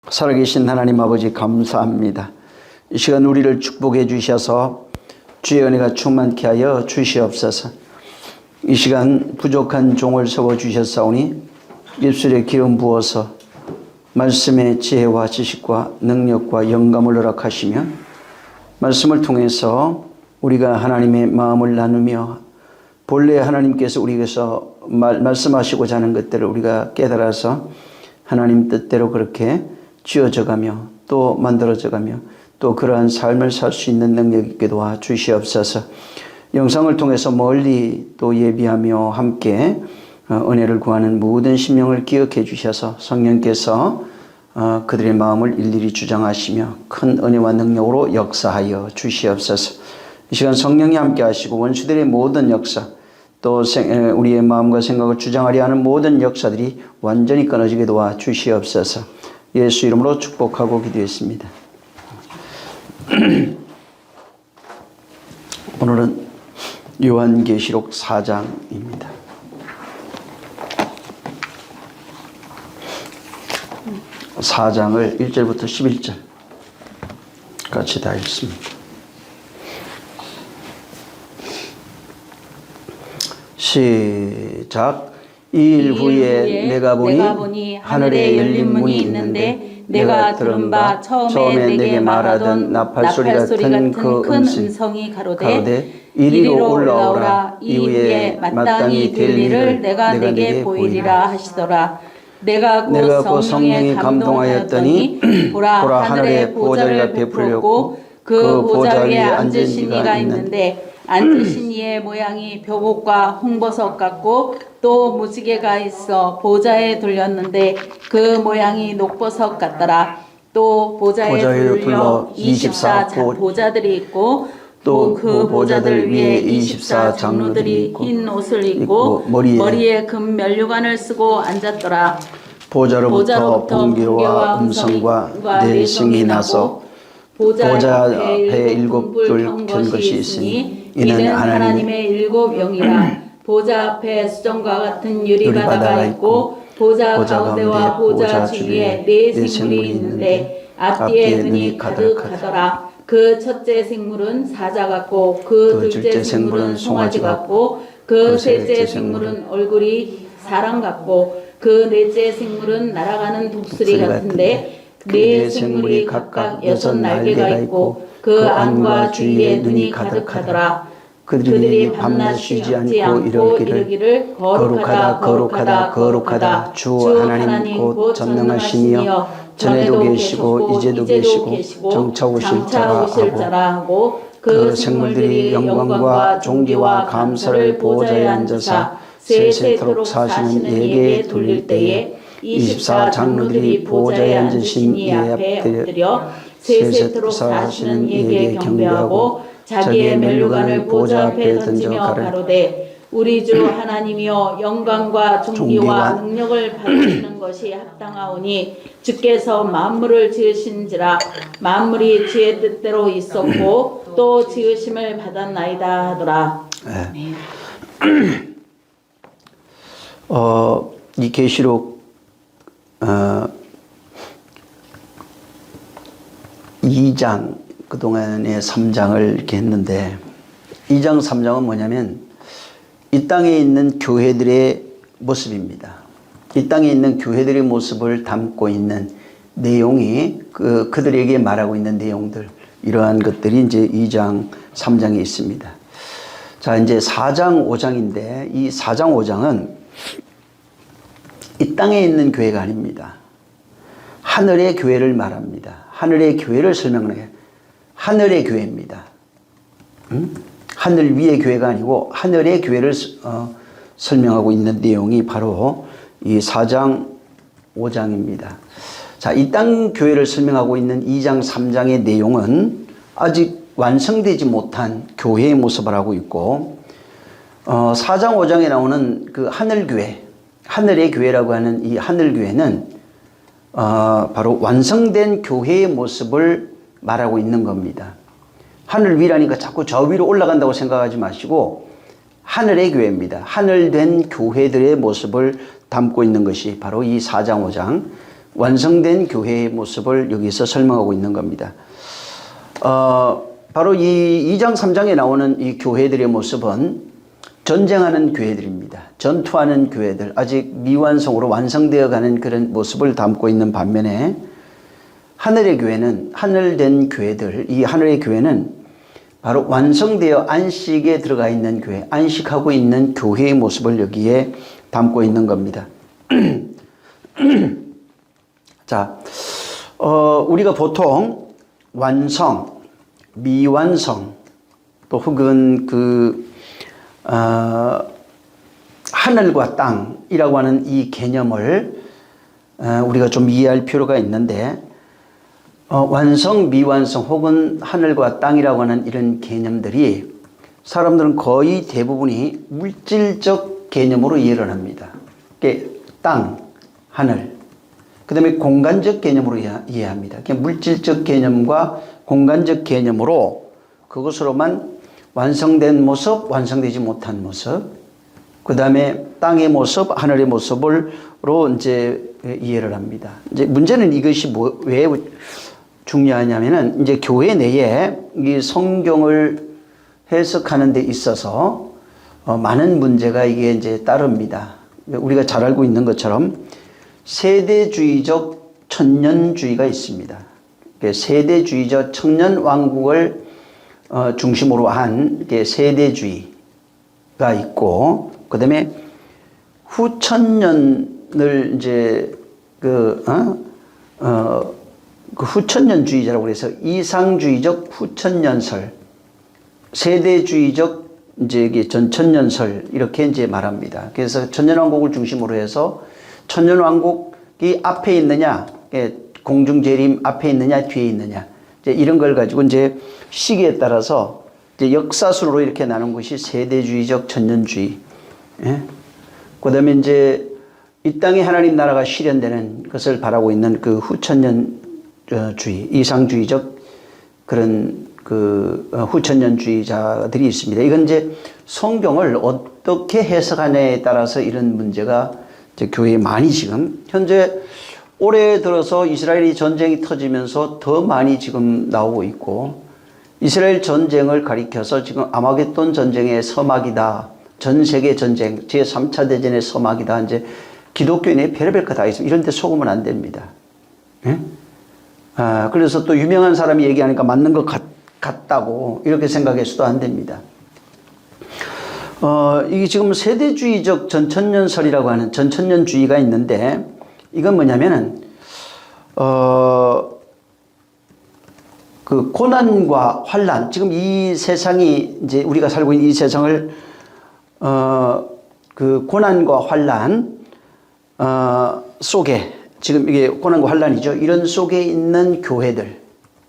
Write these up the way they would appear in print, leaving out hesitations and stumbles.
살아계신 하나님 아버지 감사합니다. 이 시간 우리를 축복해 주셔서 주의 은혜가 충만케 하여 주시옵소서. 이 시간 부족한 종을 세워 주셨사오니 입술에 기름 부어서 말씀의 지혜와 지식과 능력과 영감을 허락하시며 말씀을 통해서 우리가 하나님의 마음을 나누며 본래 하나님께서 우리에게서 말씀하시고자 하는 것들을 우리가 깨달아서 하나님 뜻대로 그렇게 지어져가며 또 만들어져가며 또 그러한 삶을 살 수 있는 능력 있게 도와 주시옵소서. 영상을 통해서 멀리 또 예비하며 함께 은혜를 구하는 모든 심령을 기억해 주셔서 성령께서 그들의 마음을 일일이 주장하시며 큰 은혜와 능력으로 역사하여 주시옵소서. 이 시간 성령이 함께 하시고 원수들의 모든 역사 또 우리의 마음과 생각을 주장하려 하는 모든 역사들이 완전히 끊어지게 도와 주시옵소서. 예수 이름으로 축복하고 기도했습니다. 오늘은 요한계시록 4장입니다. 4장을 1절부터 11절 같이 다 읽습니다. 시작. 이일 후에 내가 보니 하늘에 열린 문이 있는데 내가 들은 바 처음에 내게 말하던 나팔소리 같은 그 음성이 가로되 이리로 올라오라. 이후에 마땅히 될 일을 내가 내게 보이리라 하시더라. 내가 곧 성령에 감동하였더니 보라 하늘에 보좌가 베풀렸고 그 보좌 위에 앉으신 이가 있는데 앉으신 이의 모양이 벼곡과 홍버섯 같고 또 무지개가 있어 보좌에 돌렸는데 그 모양이 녹버섯 같더라. 또 보좌에 둘러 24 보좌들이 있고 또 그 보좌들 위에 24 장로들이 흰 옷을 입고 머리에 금 면류관을 쓰고 앉았더라. 보좌로부터 번개와 음성과 내성이 나서 보좌 앞에 일곱 돌 켠 것이 있으니 이는 하나님의 일곱 영이라. 보좌 앞에 수정과 같은 유리바다가 있고 보좌 가운데와 보좌 주위에 네 생물이 있는데 앞뒤에 눈이 가득하더라. 그 첫째 생물은 사자 같고 그 둘째 생물은 송아지 같고 그 셋째 생물은 얼굴이 사람 같고 그 넷째 생물은 날아가는 독수리 같은데 네 생물이 각각 6 날개가 있고 그 안과 주위에 눈이 가득하더라. 그들이 밤낮 쉬지 않고 이르기를 거룩하다 거룩하다 거룩하다 주 하나님 곧 전능하시니여 전에도 계시고 이제도 계시고 정차 오실 자라 하고 그 생물들이 영광과 존귀와 감사를 보좌에 앉으사 세세토록 사시는 이에게 돌릴 때에 24 장로들이 보좌에 앉으신 이에 엎드려 세세토록 사시는 이에게 경배하고 자기의 면류관을 보좌 앞에 던지며 가로되 우리 주 하나님이여 영광과 존귀와 능력을 받으시는 것이 합당하오니 주께서 만물을 지으신지라. 만물이 주의 뜻대로 있었고 또 지으심을 받았나이다 하더라. 네. 이 계시록 2장 그동안에 3장을 이렇게 했는데 2장 3장은 뭐냐면 이 땅에 있는 교회들의 모습입니다. 이 땅에 있는 교회들의 모습을 담고 있는 내용이 그들에게 말하고 있는 내용들, 이러한 것들이 이제 2장 3장에 있습니다. 자, 이제 4장 5장인데 이 4장 5장은 이 땅에 있는 교회가 아닙니다. 하늘의 교회를 말합니다. 하늘의 교회를 설명해요. 하늘의 교회입니다. 하늘 위의 교회가 아니고 하늘의 교회를 설명하고 있는 내용이 바로 이 4장 5장입니다. 자, 이 땅 교회를 설명하고 있는 2장 3장의 내용은 아직 완성되지 못한 교회의 모습을 하고 있고 4장 5장에 나오는 그 하늘교회, 하늘의 교회라고 하는 이 하늘교회는 바로 완성된 교회의 모습을 말하고 있는 겁니다. 하늘 위라니까 자꾸 저 위로 올라간다고 생각하지 마시고 하늘의 교회입니다. 하늘된 교회들의 모습을 담고 있는 것이 바로 이 4장 5장 완성된 교회의 모습을 여기서 설명하고 있는 겁니다. 바로 이 2장 3장에 나오는 이 교회들의 모습은 전쟁하는 교회들입니다. 전투하는 교회들, 아직 미완성으로 완성되어 가는 그런 모습을 담고 있는 반면에 하늘의 교회는, 하늘된 교회들, 이 하늘의 교회는 바로 완성되어 안식에 들어가 있는 교회, 안식하고 있는 교회의 모습을 여기에 담고 있는 겁니다. 자, 우리가 보통 완성, 미완성, 또 혹은 하늘과 땅이라고 하는 이 개념을 우리가 좀 이해할 필요가 있는데, 완성, 미완성 혹은 하늘과 땅이라고 하는 이런 개념들이 사람들은 거의 대부분이 물질적 개념으로 이해를 합니다. 땅, 하늘, 그 다음에 공간적 개념으로 이해합니다. 물질적 개념과 공간적 개념으로 그것으로만 완성된 모습, 완성되지 못한 모습, 그 다음에 땅의 모습, 하늘의 모습으로 이제 이해를 합니다. 이제 문제는 이것이 왜 중요하냐면은 이제 교회 내에 이 성경을 해석하는 데 있어서 많은 문제가 이게 이제 따릅니다. 우리가 잘 알고 있는 것처럼 세대주의적 천년주의가 있습니다. 세대주의적 천년왕국을 중심으로 한 세대주의가 있고, 그 다음에 후천년을 이제 후천년주의자라고 해서 이상주의적 후천년설, 세대주의적 이제 이게 전천년설 이렇게 이제 말합니다. 그래서 천년왕국을 중심으로 해서 천년왕국이 앞에 있느냐, 공중재림 앞에 있느냐, 뒤에 있느냐, 이제 이런 걸 가지고 이제 시기에 따라서 이제 역사순으로 이렇게 나눈 것이 세대주의적 천년주의. 예? 그 다음에 이제 이 땅에 하나님 나라가 실현되는 것을 바라고 있는 그 후천년주의, 이상주의적 그런 후천년주의자들이 있습니다. 이건 이제 성경을 어떻게 해석하냐에 따라서 이런 문제가 이제 교회에 많이 지금 현재 올해 들어서 이스라엘이 전쟁이 터지면서 더 많이 지금 나오고 있고, 이스라엘 전쟁을 가리켜서 지금 아마겟돈 전쟁의 서막이다, 전 세계 전쟁, 제3차 대전의 서막이다, 이제 기독교인의 별의별 거 다 있습니다. 이런 데 속으면 안 됩니다. 예? 그래서 또 유명한 사람이 얘기하니까 맞는 것 같다고 이렇게 생각해서도 안 됩니다. 이게 지금 세대주의적 전천년설이라고 하는 전천년주의가 있는데, 이건 뭐냐면은, 그 고난과 환란, 지금 이 세상이 이제 우리가 살고 있는 이 세상을, 그 고난과 환란, 속에, 지금 이게 고난과 환란이죠. 이런 속에 있는 교회들.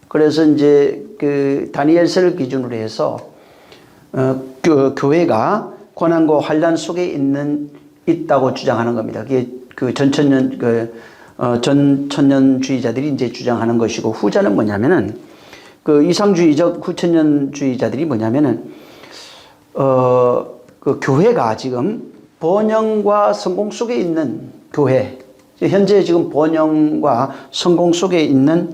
그래서 이제 그 다니엘서를 기준으로 해서, 교회가 고난과 환란 속에 있다고 주장하는 겁니다. 그게 그 전천년주의자들이 이제 주장하는 것이고, 후자는 뭐냐면은 그 이상주의적 후천년주의자들이 뭐냐면은 그 교회가 지금 번영과 성공 속에 있는 교회, 현재 지금 번영과 성공 속에 있는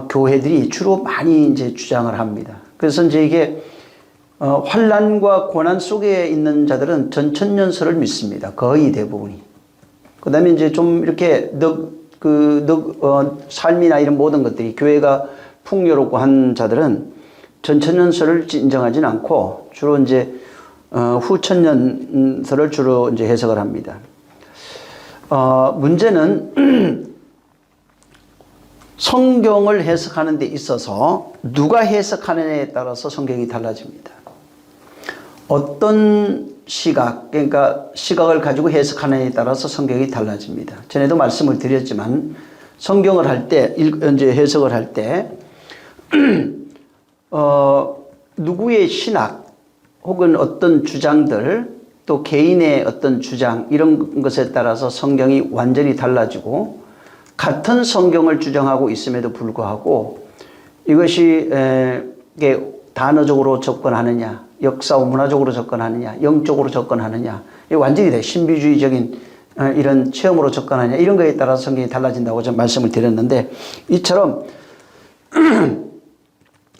교회들이 주로 많이 이제 주장을 합니다. 그래서 이제 이게 환란과 고난 속에 있는 자들은 전천년설을 믿습니다. 거의 대부분이. 그 다음에 이제 좀 이렇게 삶이나 이런 모든 것들이 교회가 풍요롭고 한 자들은 전천년설을 인정하지는 않고 주로 이제 후천년설을 주로 이제 해석을 합니다. 문제는 성경을 해석하는 데 있어서 누가 해석하느냐에 따라서 성경이 달라집니다. 어떤 시각, 그러니까 시각을 가지고 해석하느냐에 따라서 성경이 달라집니다. 전에도 말씀을 드렸지만 성경을 할 때, 이제 해석을 할 때 누구의 신학 혹은 어떤 주장들, 또 개인의 어떤 주장, 이런 것에 따라서 성경이 완전히 달라지고, 같은 성경을 주장하고 있음에도 불구하고 이것이 단어적으로 접근하느냐, 역사 문화적으로 접근하느냐, 영적으로 접근하느냐, 완전히 신비주의적인 이런 체험으로 접근하냐 이런 거에 따라서 성경이 달라진다고 좀 말씀을 드렸는데 이처럼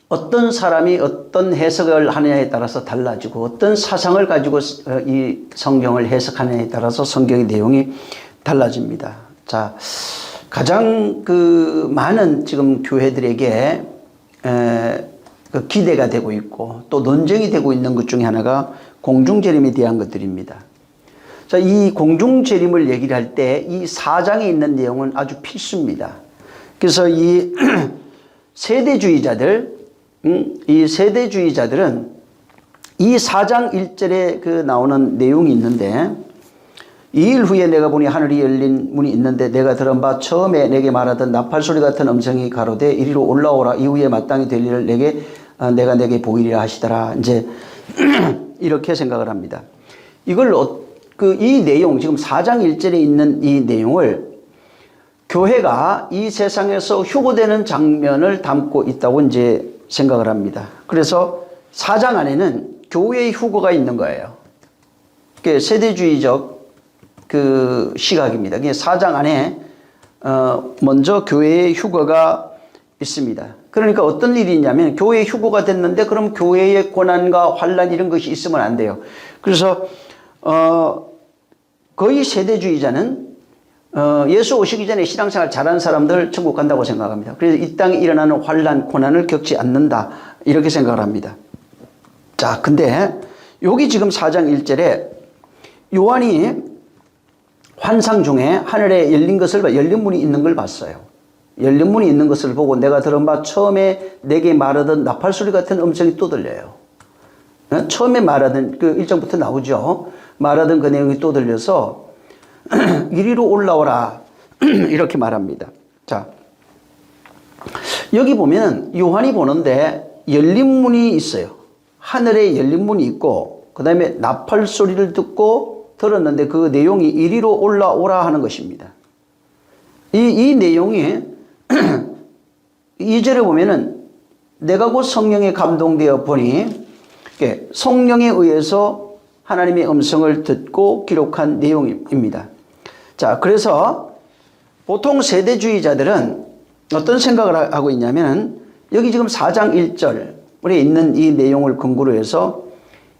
어떤 사람이 어떤 해석을 하느냐에 따라서 달라지고 어떤 사상을 가지고 이 성경을 해석하느냐에 따라서 성경의 내용이 달라집니다. 자, 가장 많은 지금 교회들에게 기대가 되고 있고 또 논쟁이 되고 있는 것 중에 하나가 공중재림에 대한 것들입니다. 자, 이 공중재림을 얘기를 할 때 이 4장에 있는 내용은 아주 필수입니다. 그래서 이 세대주의자들은 이 4장 1절에 나오는 내용이 있는데 2일 후에 내가 보니 하늘이 열린 문이 있는데 내가 들은 바 처음에 내게 말하던 나팔소리 같은 음성이 가로되 이리로 올라오라 이후에 마땅히 될 일을 내가 내게 보이리라 하시더라. 이제 이렇게 생각을 합니다. 이걸 이 내용 지금 4장 1절에 있는 이 내용을 교회가 이 세상에서 휴거되는 장면을 담고 있다고 이제 생각을 합니다. 그래서 4장 안에는 교회의 휴거가 있는 거예요. 그게 세대주의적 시각입니다. 4장 안에 먼저 교회의 휴거가 있습니다. 그러니까 어떤 일이 있냐면 교회의 휴거가 됐는데 그럼 교회의 고난과 환란 이런 것이 있으면 안 돼요. 그래서 거의 세대주의자는 예수 오시기 전에 신앙생활 잘하는 사람들 천국 간다고 생각합니다. 그래서 이 땅에 일어나는 환란, 고난을 겪지 않는다 이렇게 생각을 합니다. 자, 근데 여기 지금 4장 1절에 요한이 환상 중에 하늘에 열린 문이 있는 걸 봤어요. 열린 문이 있는 것을 보고 내가 들은 바 처음에 내게 말하던 나팔소리 같은 음성이 또 들려요. 처음에 말하던 1장부터 나오죠. 말하던 그 내용이 또 들려서 이리로 올라오라 이렇게 말합니다. 자, 여기 보면 요한이 보는데 열린 문이 있어요. 하늘에 열린 문이 있고 그 다음에 나팔 소리를 듣고 들었는데 그 내용이 이리로 올라오라 하는 것입니다. 이 내용이 2절에 보면은 내가 곧 성령에 감동되어 보니 성령에 의해서 하나님의 음성을 듣고 기록한 내용입니다. 자, 그래서 보통 세대주의자들은 어떤 생각을 하고 있냐면 여기 지금 4장 1절에 있는 이 내용을 근거로 해서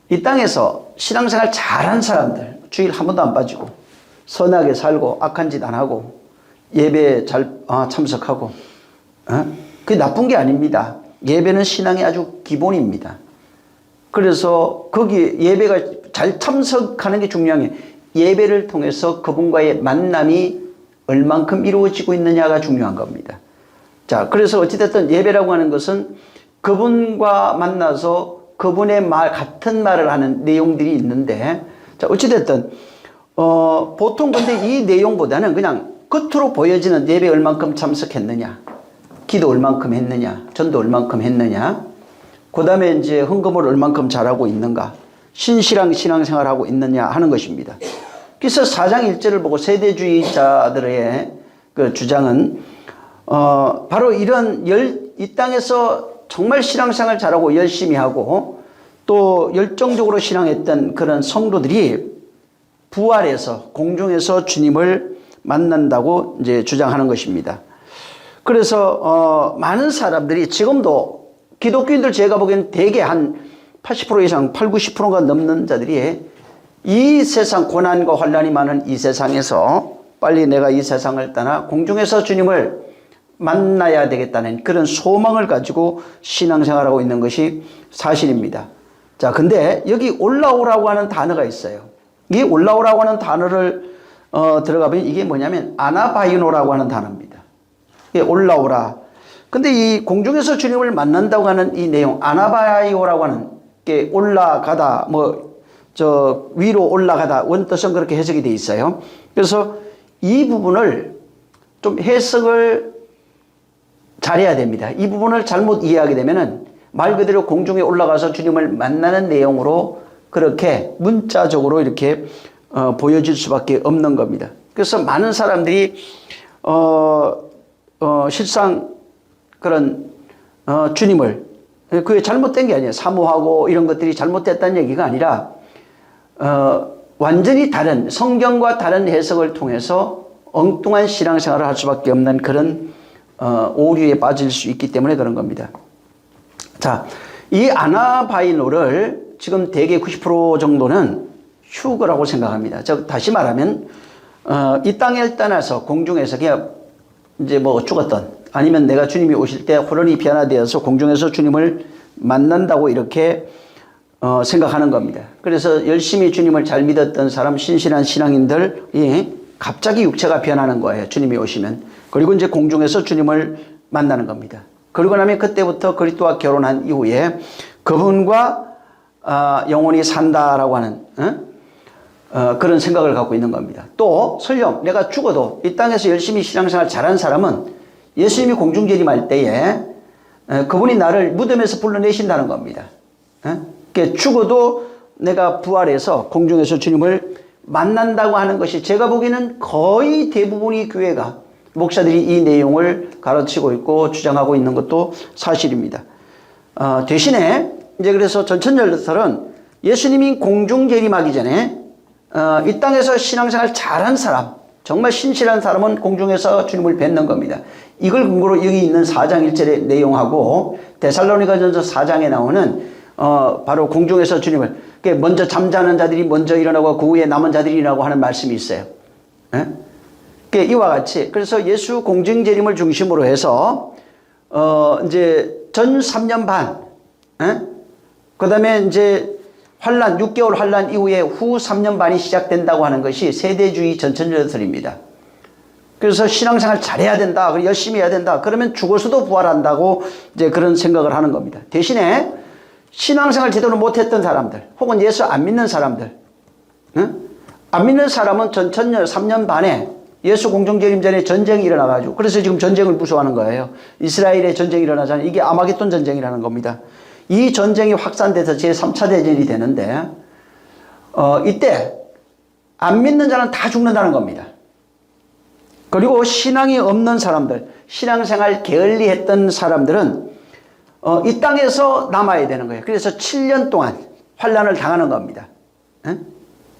이 땅에서 신앙생활 잘한 사람들, 주일 한 번도 안 빠지고 선하게 살고 악한 짓 안 하고 예배에 잘 참석하고 그게 나쁜 게 아닙니다. 예배는 신앙의 아주 기본입니다. 그래서 거기 예배가 잘 참석하는 게 중요한 게 예배를 통해서 그분과의 만남이 얼만큼 이루어지고 있느냐가 중요한 겁니다. 자, 그래서 어찌됐든 예배라고 하는 것은 그분과 만나서 그분의 같은 말을 하는 내용들이 있는데, 자, 어찌됐든, 보통 근데 이 내용보다는 그냥 겉으로 보여지는 예배 얼만큼 참석했느냐, 기도 얼만큼 했느냐, 전도 얼만큼 했느냐, 그 다음에 이제 헌금을 얼만큼 잘하고 있는가, 신실한 신앙생활하고 있느냐 하는 것입니다. 그래서 4장 1절을 보고 세대주의자들의 그 주장은, 바로 이 땅에서 정말 신앙생활 잘하고 열심히 하고 또 열정적으로 신앙했던 그런 성도들이 부활해서 공중에서 주님을 만난다고 이제 주장하는 것입니다. 그래서 많은 사람들이 지금도 기독교인들 제가 보기엔 대개 한 80% 이상 80-90%가 넘는 자들이 이 세상 고난과 환란이 많은 이 세상에서 빨리 내가 이 세상을 떠나 공중에서 주님을 만나야 되겠다는 그런 소망을 가지고 신앙생활하고 있는 것이 사실입니다. 자, 근데 여기 올라오라고 하는 단어가 있어요. 이 올라오라고 하는 단어를 들어가면 이게 뭐냐면 아나바이노라고 하는 단어입니다. 이게 올라오라. 근데 이 공중에서 주님을 만난다고 하는 이 내용 아나바이오라고 하는 게 올라가다 위로 올라가다 원뜻은 그렇게 해석이 되어 있어요. 그래서 이 부분을 좀 해석을 잘해야 됩니다. 이 부분을 잘못 이해하게 되면은 말 그대로 공중에 올라가서 주님을 만나는 내용으로 그렇게 문자적으로 이렇게 보여질 수밖에 없는 겁니다. 그래서 많은 사람들이 실상 그런 주님을 그게 잘못된 게 아니에요. 사모하고 이런 것들이 잘못됐다는 얘기가 아니라 완전히 다른 성경과 다른 해석을 통해서 엉뚱한 신앙생활을 할 수밖에 없는 그런 오류에 빠질 수 있기 때문에 그런 겁니다. 자, 이 아나바이노를 지금 대개 90% 정도는 휴거라고 생각합니다. 즉 다시 말하면 이 땅을 떠나서 공중에서 그냥 이제 뭐 죽었던 아니면 내가 주님이 오실 때 호련히 변화되어서 공중에서 주님을 만난다고 이렇게 생각하는 겁니다. 그래서 열심히 주님을 잘 믿었던 사람, 신실한 신앙인들이 갑자기 육체가 변하는 거예요. 주님이 오시면. 그리고 이제 공중에서 주님을 만나는 겁니다. 그러고 나면 그때부터 그리스도와 결혼한 이후에 그분과 영원히 산다라고 하는 그런 생각을 갖고 있는 겁니다. 또 설령 내가 죽어도 이 땅에서 열심히 신앙생활 잘한 사람은 예수님이 공중재림할 때에 그분이 나를 무덤에서 불러내신다는 겁니다. 그러니까 죽어도 내가 부활해서 공중에서 주님을 만난다고 하는 것이 제가 보기에는 거의 대부분의 교회가 목사들이 이 내용을 가르치고 있고 주장하고 있는 것도 사실입니다. 대신에 이제 그래서 전천절들은 예수님이 공중재림하기 전에 이 땅에서 신앙생활 잘한 사람, 정말 신실한 사람은 공중에서 주님을 뵙는 겁니다. 이걸 근거로 여기 있는 4장 1절의 내용하고 데살로니가전서 4장에 나오는 바로 공중에서 주님을 먼저 잠자는 자들이 먼저 일어나고 그 후에 남은 자들이 일어나고 하는 말씀이 있어요. 이와 같이 그래서 예수 공중재림을 중심으로 해서 이제 전 3년 반, 그 다음에 이제 환란 6개월 환란 이후에 후 3년 반이 시작된다고 하는 것이 세대주의 전천절설입니다. 그래서 신앙생활 잘해야 된다, 열심히 해야 된다. 그러면 죽어서도 부활한다고 이제 그런 생각을 하는 겁니다. 대신에 신앙생활 제대로 못했던 사람들, 혹은 예수 안 믿는 사람들, 안 믿는 사람은 전천절 3년 반에 예수 공중재림 전에 전쟁이 일어나가지고, 그래서 지금 전쟁을 무서워하는 거예요. 이스라엘의 전쟁이 일어나잖아요. 이게 아마겟돈 전쟁이라는 겁니다. 이 전쟁이 확산돼서 제3차 대전이 되는데 이때 안 믿는 자는 다 죽는다는 겁니다. 그리고 신앙이 없는 사람들, 신앙생활 게을리했던 사람들은 이 땅에서 남아야 되는 거예요. 그래서 7년 동안 환란을 당하는 겁니다.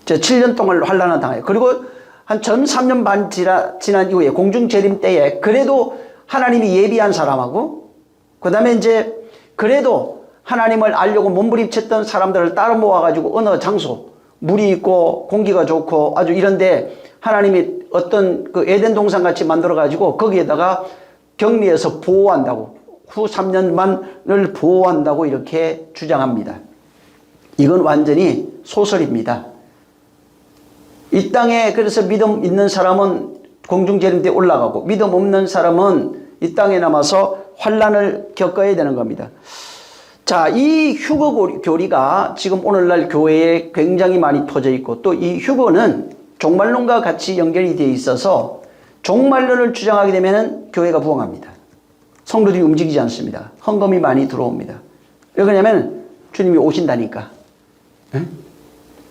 7년 동안 환란을 당해요. 그리고 한 전 3년 반 지난 이후에 공중재림 때에 그래도 하나님이 예비한 사람하고 그 다음에 이제 그래도 하나님을 알려고 몸부림쳤던 사람들을 따로 모아가지고 어느 장소, 물이 있고 공기가 좋고 아주 이런데 하나님이 어떤 그 에덴 동산 같이 만들어가지고 거기에다가 격리해서 보호한다고, 후 3년만을 보호한다고 이렇게 주장합니다. 이건 완전히 소설입니다. 이 땅에 그래서 믿음 있는 사람은 공중재림 때 올라가고 믿음 없는 사람은 이 땅에 남아서 환란을 겪어야 되는 겁니다. 자, 이 휴거 교리가 지금 오늘날 교회에 굉장히 많이 퍼져 있고 또 이 휴거는 종말론과 같이 연결이 되어 있어서 종말론을 주장하게 되면 교회가 부흥합니다. 성도들이 움직이지 않습니다. 헌금이 많이 들어옵니다. 왜 그러냐면 주님이 오신다니까.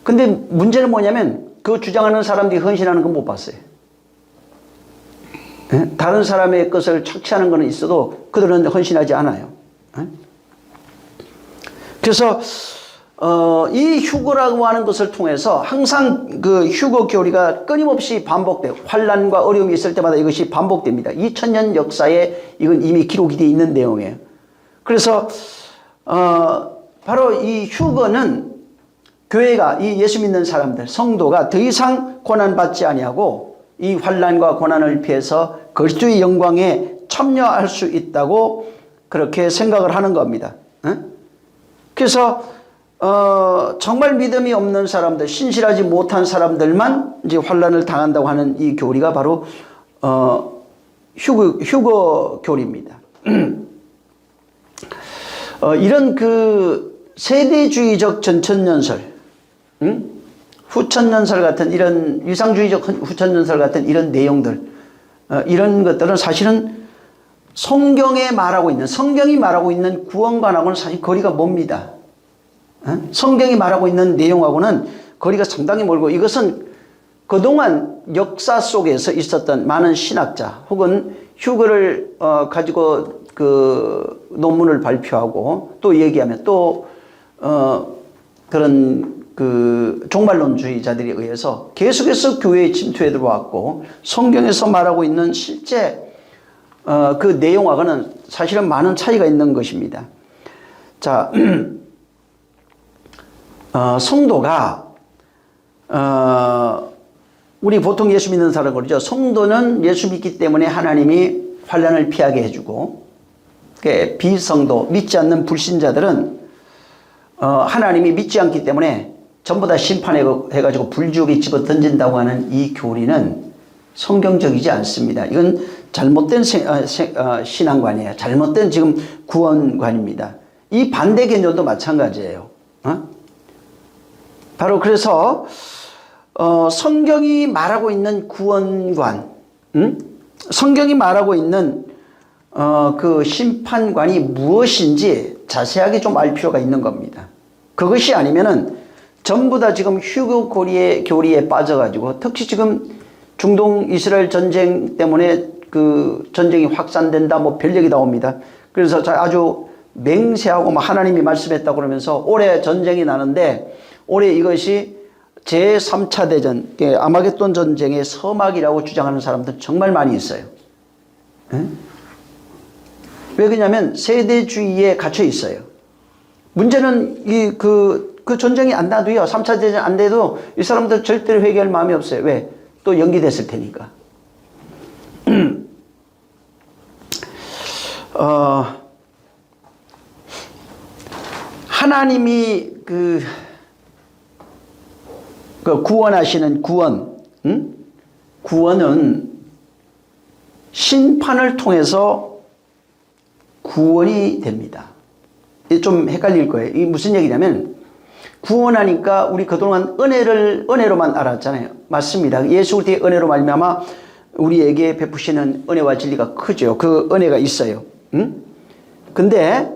근데 문제는 뭐냐면 그 주장하는 사람들이 헌신하는 건 못 봤어요. 다른 사람의 것을 착취하는 것은 있어도 그들은 헌신하지 않아요. 그래서 이 휴거라고 하는 것을 통해서 항상 그 휴거 교리가 끊임없이 반복돼요. 환란과 어려움이 있을 때마다 이것이 반복됩니다. 2000년 역사에 이건 이미 기록이 되어 있는 내용이에요. 그래서 바로 이 휴거는 교회가 이 예수 믿는 사람들, 성도가 더 이상 고난받지 아니하고 이 환란과 고난을 피해서 그리스도의 영광에 참여할 수 있다고 그렇게 생각을 하는 겁니다. 그래서 정말 믿음이 없는 사람들, 신실하지 못한 사람들만 이제 환란을 당한다고 하는 이 교리가 바로 휴거 교리입니다. 이런 그 세대주의적 전천연설, 후천연설 같은 이런 위상주의적 후천연설 같은 이런 내용들, 이런 것들은 사실은 성경이 말하고 있는 구원관하고는 사실 거리가 멉니다. 성경이 말하고 있는 내용하고는 거리가 상당히 멀고, 이것은 그동안 역사 속에서 있었던 많은 신학자 혹은 휴거를 가지고 그 논문을 발표하고 또 얘기하면 또 그런 그 종말론주의자들에 의해서 계속해서 교회에 침투해 들어왔고, 성경에서 말하고 있는 실제 그 내용하고는 사실은 많은 차이가 있는 것입니다. 자, 성도가 우리 보통 예수 믿는 사람 그러죠. 성도는 예수 믿기 때문에 하나님이 환난을 피하게 해주고, 비성도, 믿지 않는 불신자들은 하나님이 믿지 않기 때문에 전부 다 심판해가지고 불지옥에 집어 던진다고 하는 이 교리는 성경적이지 않습니다. 이건 잘못된 신앙관이에요. 잘못된 지금 구원관입니다. 이 반대 개념도 마찬가지예요. 바로 그래서 성경이 말하고 있는 구원관, 성경이 말하고 있는 그 심판관이 무엇인지 자세하게 좀 알 필요가 있는 겁니다. 그것이 아니면은 전부 다 지금 휴교 교리에 빠져가지고, 특히 지금 중동 이스라엘 전쟁 때문에 그 전쟁이 확산된다, 뭐 별얘기 나옵니다. 그래서 아주 맹세하고 뭐 하나님이 말씀했다 그러면서 올해 전쟁이 나는데, 올해 이것이 제3차 대전, 아마겟돈 전쟁의 서막이라고 주장하는 사람들 정말 많이 있어요. 왜 그러냐면 세대주의에 갇혀 있어요. 문제는 그 전쟁이 안 나도요, 3차 대전 안 돼도 이 사람들 절대로 회개할 마음이 없어요. 왜? 또 연기됐을 테니까. 하나님이 그 구원하시는 구원, 구원은 심판을 통해서 구원이 됩니다. 좀 헷갈릴 거예요. 이게 무슨 얘기냐면, 구원하니까 우리 그동안 은혜로만 알았잖아요. 맞습니다. 예수 그리스도의 은혜로 말미암아 우리에게 베푸시는 은혜와 진리가 크죠. 그 은혜가 있어요. 근데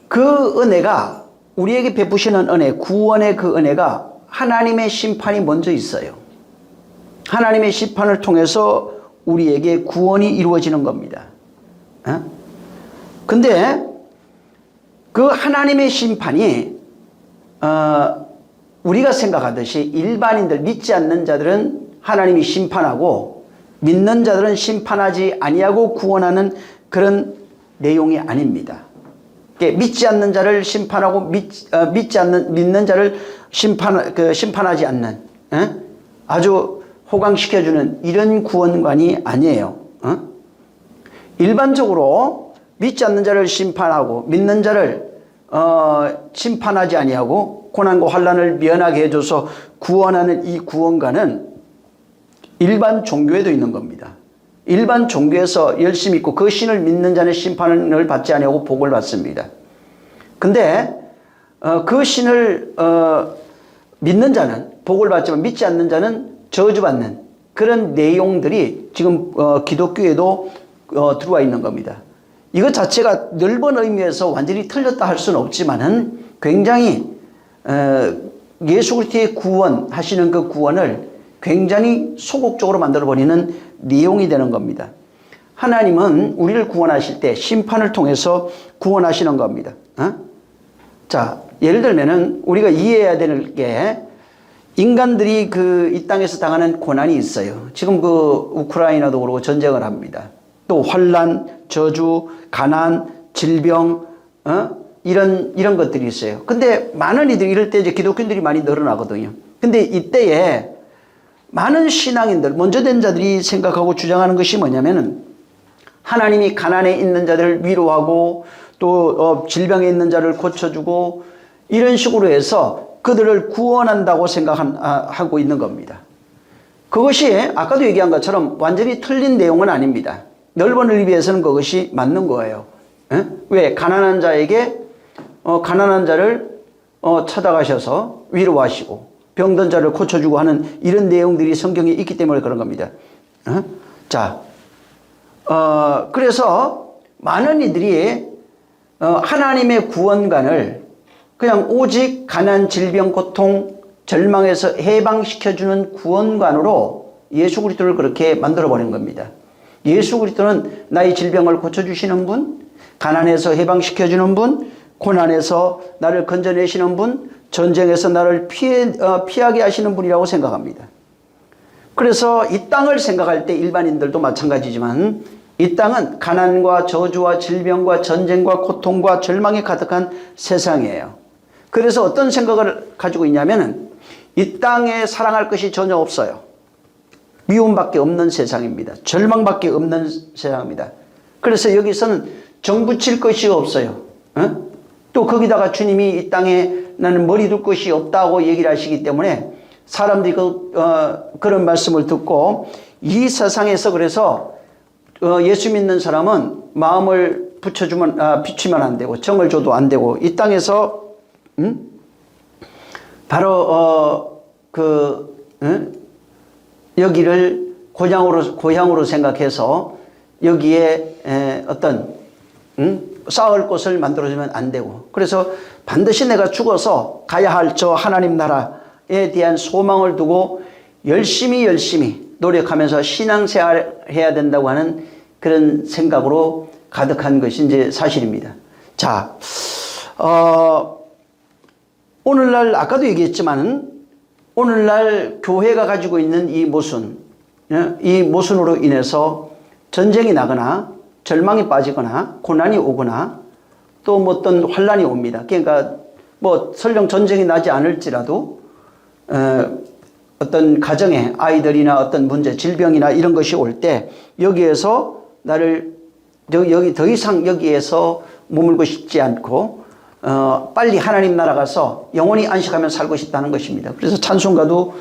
그 은혜가, 우리에게 베푸시는 은혜, 구원의 그 은혜가 하나님의 심판이 먼저 있어요. 하나님의 심판을 통해서 우리에게 구원이 이루어지는 겁니다. 근데 그 하나님의 심판이 우리가 생각하듯이 일반인들, 믿지 않는 자들은 하나님이 심판하고 믿는 자들은 심판하지 아니하고 구원하는 그런 내용이 아닙니다. 믿지 않는 자를 심판하고 믿는 자를 심판하지 않는, 아주 호강시켜주는 이런 구원관이 아니에요. 일반적으로 믿지 않는 자를 심판하고 믿는 자를 심판하지 아니하고 고난과 환난을 면하게 해줘서 구원하는 이 구원관은 일반 종교에도 있는 겁니다. 일반 종교에서 열심히 있고 그 신을 믿는 자는 심판을 받지 아니하고 복을 받습니다. 근데 그 신을 믿는 자는 복을 받지만 믿지 않는 자는 저주받는 그런 내용들이 지금 기독교에도 들어와 있는 겁니다. 이것 자체가 넓은 의미에서 완전히 틀렸다 할 수는 없지만은 굉장히 예수 그리스도의 구원하시는 그 구원을 굉장히 소극적으로 만들어버리는 내용이 되는 겁니다. 하나님은 우리를 구원하실 때 심판을 통해서 구원하시는 겁니다. 자, 예를 들면은 우리가 이해해야 되는 게, 인간들이 이 땅에서 당하는 고난이 있어요. 지금 우크라이나도 그러고 전쟁을 합니다. 또 환난, 저주, 가난, 질병, 이런 것들이 있어요. 근데 많은 이들이 이럴 때 이제 기독교인들이 많이 늘어나거든요. 근데 이때에 많은 신앙인들, 먼저 된 자들이 생각하고 주장하는 것이 뭐냐면은, 하나님이 가난에 있는 자들을 위로하고 또 질병에 있는 자를 고쳐주고 이런 식으로 해서 그들을 구원한다고 생각하고 있는 겁니다. 그것이 아까도 얘기한 것처럼 완전히 틀린 내용은 아닙니다. 넓은 의미에서는 그것이 맞는 거예요. 왜? 가난한 자에게 가난한 자를 찾아가셔서 위로하시고 병든 자를 고쳐주고 하는 이런 내용들이 성경에 있기 때문에 그런 겁니다. 자, 그래서 많은 이들이 하나님의 구원관을 그냥 오직 가난, 질병, 고통, 절망에서 해방시켜주는 구원관으로 예수 그리스도를 그렇게 만들어버린 겁니다. 예수 그리스도는 나의 질병을 고쳐주시는 분, 가난에서 해방시켜주는 분, 고난에서 나를 건져내시는 분, 전쟁에서 나를 피하게 하시는 분이라고 생각합니다. 그래서 이 땅을 생각할 때 일반인들도 마찬가지지만 이 땅은 가난과 저주와 질병과 전쟁과 고통과 절망이 가득한 세상이에요. 그래서 어떤 생각을 가지고 있냐면은 이 땅에 사랑할 것이 전혀 없어요. 미움밖에 없는 세상입니다. 절망밖에 없는 세상입니다. 그래서 여기서는 정붙일 것이 없어요. 또 거기다가 주님이 이 땅에 나는 머리 둘 것이 없다고 얘기를 하시기 때문에 사람들이 그런 말씀을 듣고 이 세상에서 그래서 예수 믿는 사람은 마음을 비추면 안 되고 정을 줘도 안 되고 이 땅에서 바로 여기를 고향으로 생각해서 여기에 어떤 쌓을 곳을 만들어주면 안 되고 그래서 반드시 내가 죽어서 가야 할 저 하나님 나라에 대한 소망을 두고 열심히 노력하면서 신앙생활 해야 된다고 하는 그런 생각으로 가득한 것이 이제 사실입니다. 자, 오늘날 아까도 얘기했지만 오늘날 교회가 가지고 있는 이 모순으로 인해서 전쟁이 나거나 절망이 빠지거나 고난이 오거나 또 뭐 어떤 환란이 옵니다. 그러니까 뭐 설령 전쟁이 나지 않을지라도 어떤 가정에 아이들이나 어떤 문제, 질병이나 이런 것이 올 때 여기에서 나를 여기 더 이상 여기에서 머물고 싶지 않고 빨리 하나님 나라 가서 영원히 안식하며 살고 싶다는 것입니다. 그래서 찬송가도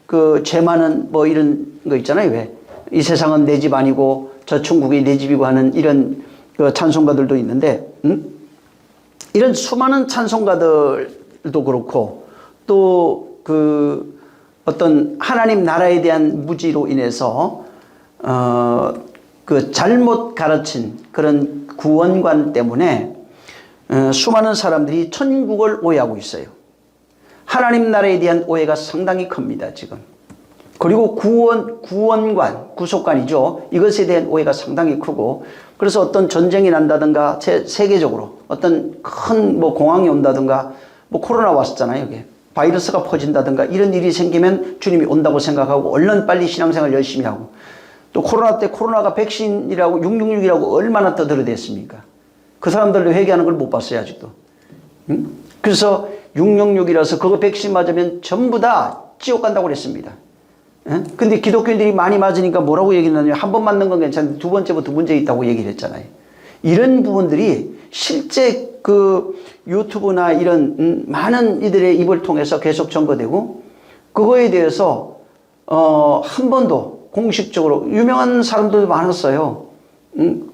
그 죄 많은 뭐 이런 거 있잖아요. 왜? 이 세상은 내 집 아니고 저 천국이 내 집이고 하는 이런 그 찬송가들도 있는데 이런 수많은 찬송가들도 그렇고 또 그 어떤 하나님 나라에 대한 무지로 인해서 그 잘못 가르친 그런 구원관 때문에 수많은 사람들이 천국을 오해하고 있어요. 하나님 나라에 대한 오해가 상당히 큽니다, 지금. 그리고 구원관, 구속관이죠. 이것에 대한 오해가 상당히 크고, 그래서 어떤 전쟁이 난다든가, 세계적으로 어떤 큰 뭐 공황이 온다든가, 뭐 코로나 왔었잖아요, 여기. 바이러스가 퍼진다든가, 이런 일이 생기면 주님이 온다고 생각하고, 얼른 빨리 신앙생활 열심히 하고, 또 코로나 때 코로나가 백신이라고, 666이라고 얼마나 떠들어댔습니까? 그 사람들도 회개하는 걸 못 봤어요, 아직도. 그래서 666이라서 그거 백신 맞으면 전부 다 지옥 간다고 그랬습니다. 근데 기독교인들이 많이 맞으니까 뭐라고 얘기를 하냐면 한 번 맞는 건 괜찮은데 두 번째부터 문제 있다고 얘기를 했잖아요. 이런 부분들이 실제 그 유튜브나 이런 많은 이들의 입을 통해서 계속 전거되고 그거에 대해서 한 번도 공식적으로 유명한 사람들도 많았어요.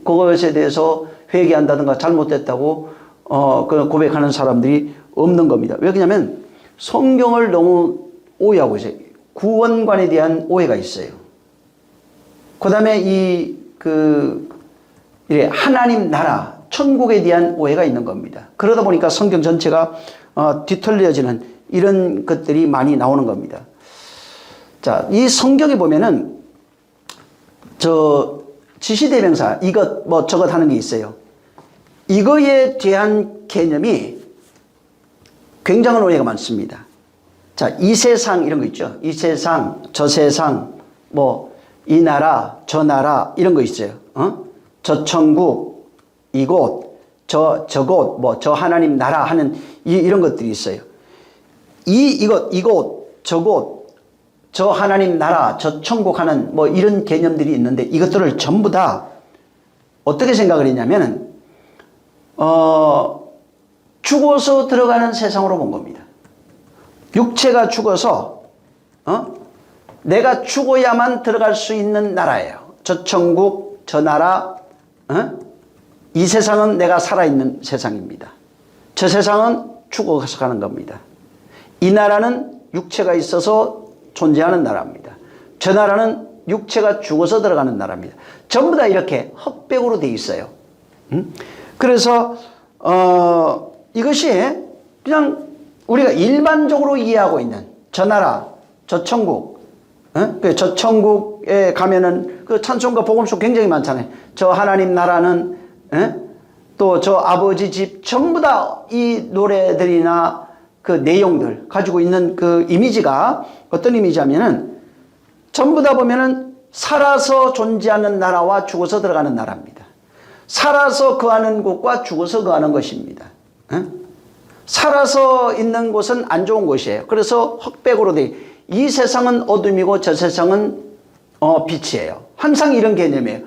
그것에 대해서 회개한다든가 잘못됐다고 그 고백하는 사람들이 없는 겁니다. 왜 그러냐면 성경을 너무 오해하고 있어요. 구원관에 대한 오해가 있어요. 그 다음에 하나님 나라, 천국에 대한 오해가 있는 겁니다. 그러다 보니까 성경 전체가 뒤틀려지는 이런 것들이 많이 나오는 겁니다. 자, 이 성경에 보면은 지시대명사, 이것, 뭐 저것 하는 게 있어요. 이거에 대한 개념이 굉장한 오해가 많습니다. 자, 이 세상 이런 거 있죠. 이 세상, 저 세상, 뭐 이 나라, 저 나라 이런 거 있어요. 저 천국, 이곳, 저곳, 뭐 저 하나님 나라 하는 이런 것들이 있어요. 이곳, 저곳, 저 하나님 나라, 저 천국 하는 뭐 이런 개념들이 있는데 이것들을 전부 다 어떻게 생각을 했냐면은 죽어서 들어가는 세상으로 본 겁니다. 육체가 죽어서 내가 죽어야만 들어갈 수 있는 나라예요. 저 천국, 저 나라, 이 세상은 내가 살아있는 세상입니다. 저 세상은 죽어서 가는 겁니다. 이 나라는 육체가 있어서 존재하는 나라입니다. 저 나라는 육체가 죽어서 들어가는 나라입니다. 전부 다 이렇게 흑백으로 돼 있어요. 그래서 이것이 그냥 우리가 일반적으로 이해하고 있는 저 나라, 저 천국, 저 천국에 가면은 그 찬송가 복음書굉장히 많잖아요. 저 하나님 나라는 또 저 아버지 집 전부 다 이 노래들이나 그 내용들 가지고 있는 그 이미지가 어떤 이미지냐면은 전부 다 보면은 살아서 존재하는 나라와 죽어서 들어가는 나라입니다. 살아서 거하는 곳과 죽어서 거하는 것입니다. 살아서 있는 곳은 안 좋은 곳이에요. 그래서 흑백으로 이 세상은 어둠이고 저 세상은 빛이에요. 항상 이런 개념이에요.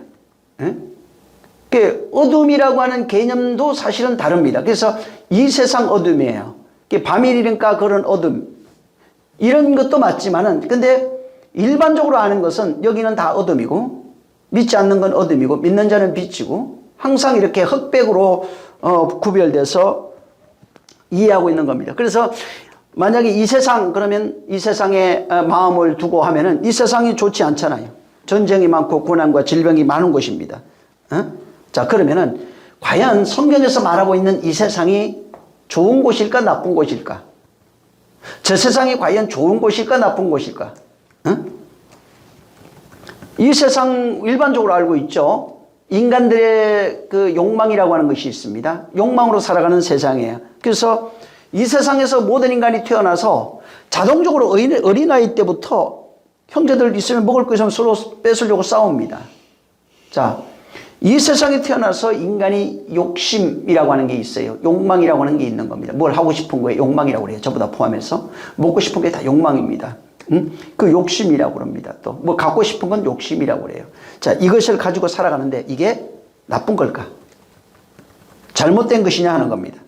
어둠이라고 하는 개념도 사실은 다릅니다. 그래서 이 세상 어둠이에요. 밤이니까 그런 어둠. 이런 것도 맞지만은, 근데 일반적으로 아는 것은 여기는 다 어둠이고, 믿지 않는 건 어둠이고, 믿는 자는 빛이고, 항상 이렇게 흑백으로 구별돼서 이해하고 있는 겁니다. 그래서 만약에 이 세상, 그러면 이 세상에 마음을 두고 하면은 이 세상이 좋지 않잖아요. 전쟁이 많고 고난과 질병이 많은 곳입니다. 자, 그러면은 과연 성경에서 말하고 있는 이 세상이 좋은 곳일까 나쁜 곳일까? 저 세상이 과연 좋은 곳일까 나쁜 곳일까? 이 세상 일반적으로 알고 있죠. 인간들의 그 욕망이라고 하는 것이 있습니다. 욕망으로 살아가는 세상이에요. 그래서 이 세상에서 모든 인간이 태어나서 자동적으로 어린아이 때부터 형제들 있으면 먹을 거 있으면 서로 뺏으려고 싸웁니다. 자, 이 세상에 태어나서 인간이 욕심이라고 하는 게 있어요. 욕망이라고 하는 게 있는 겁니다. 뭘 하고 싶은 거에 욕망이라고 그래요. 전부 다 포함해서. 먹고 싶은 게 다 욕망입니다. 그 욕심이라고 그럽니다. 또 뭐 갖고 싶은 건 욕심이라고 그래요. 자, 이것을 가지고 살아가는데 이게 나쁜 걸까? 잘못된 것이냐 하는 겁니다.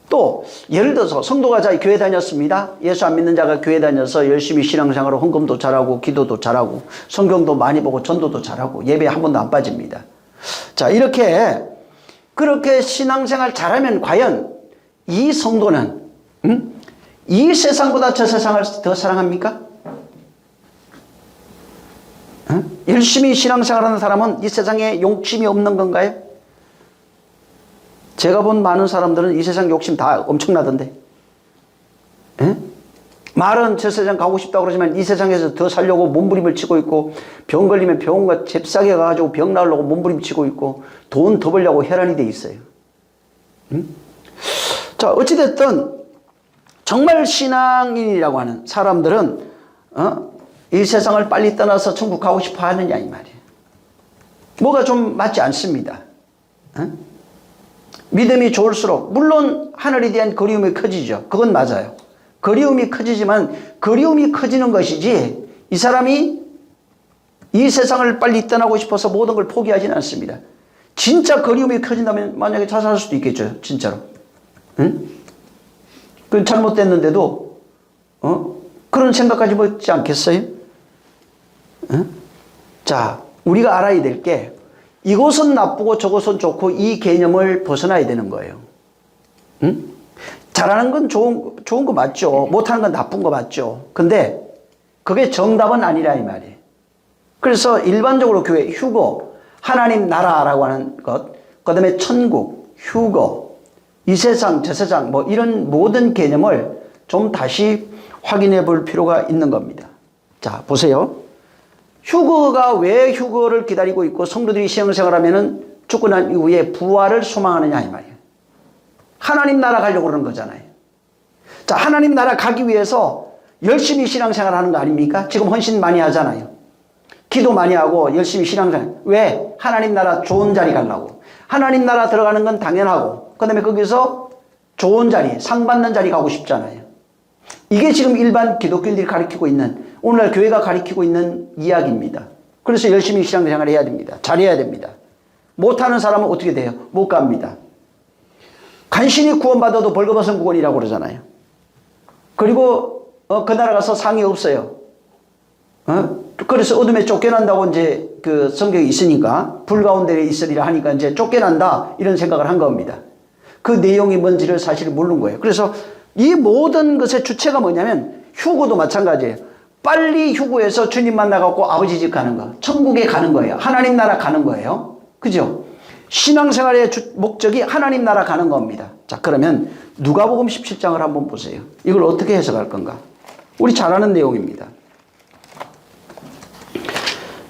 또 예를 들어서 성도가 교회 다녔습니다. 예수 안 믿는 자가 교회 다녀서 열심히 신앙생활을 헌금도 잘하고 기도도 잘하고 성경도 많이 보고 전도도 잘하고 예배 한 번도 안 빠집니다. 자, 이렇게 그렇게 신앙생활 잘하면 과연 이 성도는 이 세상보다 저 세상을 더 사랑합니까? 열심히 신앙생활하는 사람은 이 세상에 욕심이 없는 건가요? 제가 본 많은 사람들은 이 세상 욕심 다 엄청나던데. 말은 저 세상 가고 싶다고 그러지만 이 세상에서 더 살려고 몸부림을 치고 있고, 병 걸리면 병원과 잽싸게 가가지고 병 나으려고 몸부림 치고 있고, 돈 더 벌려고 혈안이 돼 있어요. 자, 어찌됐든 정말 신앙인이라고 하는 사람들은 이 세상을 빨리 떠나서 천국 가고 싶어 하느냐 이 말이에요. 뭐가 좀 맞지 않습니다. 믿음이 좋을수록 물론 하늘에 대한 그리움이 커지죠. 그건 맞아요. 그리움이 커지지만 그리움이 커지는 것이지 이 사람이 이 세상을 빨리 떠나고 싶어서 모든 걸 포기하지는 않습니다. 진짜 그리움이 커진다면 만약에 자살할 수도 있겠죠. 진짜로. 그건 잘못됐는데도 그런 생각까지 먹지 않겠어요? 자, 우리가 알아야 될 게 이곳은 나쁘고 저곳은 좋고 이 개념을 벗어나야 되는 거예요. 잘하는 건 좋은 거 맞죠. 못하는 건 나쁜 거 맞죠. 근데 그게 정답은 아니라 이 말이에요. 그래서 일반적으로 교회 휴거, 하나님 나라라고 하는 것, 그 다음에 천국, 휴거, 이 세상, 저 세상 뭐 이런 모든 개념을 좀 다시 확인해 볼 필요가 있는 겁니다. 자, 보세요. 휴거가 왜 휴거를 기다리고 있고 성도들이 신앙생활하면은 죽고 난 이후에 부활을 소망하느냐 이 말이에요. 하나님 나라 가려고 그러는 거잖아요. 자, 하나님 나라 가기 위해서 열심히 신앙생활하는 거 아닙니까? 지금 헌신 많이 하잖아요. 기도 많이 하고 열심히 신앙생활. 왜? 하나님 나라 좋은 자리 가려고. 하나님 나라 들어가는 건 당연하고 그 다음에 거기서 좋은 자리, 상 받는 자리 가고 싶잖아요. 이게 지금 일반 기독교인들이 가르치고 있는, 오늘날 교회가 가르치고 있는 이야기입니다. 그래서 열심히 신앙생활을 해야 됩니다. 잘해야 됩니다. 못하는 사람은 어떻게 돼요? 못 갑니다. 간신히 구원받아도 벌거벗은 구원이라고 그러잖아요. 그리고 그 나라 가서 상이 없어요. 그래서 어둠에 쫓겨난다고 이제 그 성경이 있으니까, 불 가운데 있으리라 하니까 이제 쫓겨난다 이런 생각을 한 겁니다. 그 내용이 뭔지를 사실 모르는 거예요. 그래서 이 모든 것의 주체가 뭐냐면 휴거도 마찬가지예요. 빨리 휴거해서 주님 만나갖고 아버지 집 가는 거, 천국에 가는 거예요. 하나님 나라 가는 거예요. 그죠? 신앙생활의 목적이 하나님 나라 가는 겁니다. 자, 그러면 누가복음 17장을 한번 보세요. 이걸 어떻게 해석할 건가? 우리 잘 아는 내용입니다.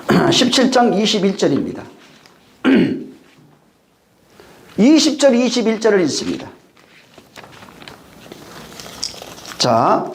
17장 21절입니다. 20절 21절을 읽습니다. 자,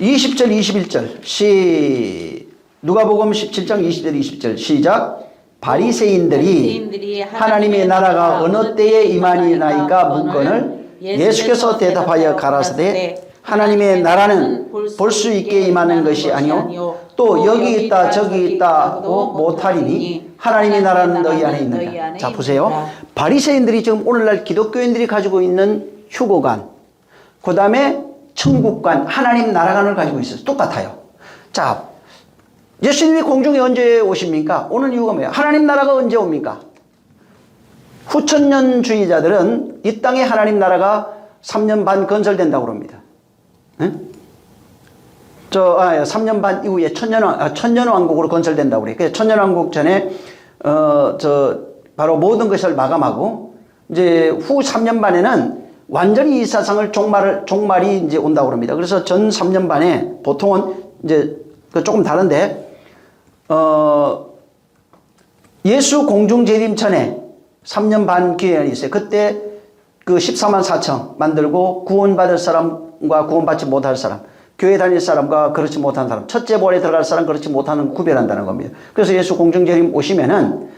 20절, 21절. 누가복음 17장 20절, 20절. 시작. 바리새인들이 하나님의 나라가 어느 때에 임하니나이까 묻거늘 예수께서 대답하여 가라사대 하나님의 나라는 볼 수 있게 임하는 것이 아니요 또 여기 있다 저기 있다고 못하리니 하나님의 나라는 너희 안에 있느니라. 자, 보세요. 바리새인들이 지금 오늘날 기독교인들이 가지고 있는 휴거관, 그 다음에 천국관, 하나님 나라관을 가지고 있어요. 똑같아요. 자, 예수님이 공중에 언제 오십니까? 오는 이유가 뭐예요? 하나님 나라가 언제 옵니까? 후천년주의자들은 이 땅에 하나님 나라가 3년 반 건설된다고 그럽니다. 응? 3년 반 이후에 천년왕국으로 건설된다고 그래요. 그래서 천년왕국 전에 바로 모든 것을 마감하고 이제 후 3년 반에는 완전히 이 세상을 종말이 이제 온다고 그럽니다. 그래서 전 3년 반에 보통은 이제 조금 다른데 예수 공중 재림 전에 3년 반 기간이 있어요. 그때 그 14만 4천 만들고 구원받을 사람과 구원받지 못할 사람, 교회 다닐 사람과 그렇지 못한 사람, 첫째 볼에 들어갈 사람, 그렇지 못하는 구별한다는 겁니다. 그래서 예수 공중 재림 오시면은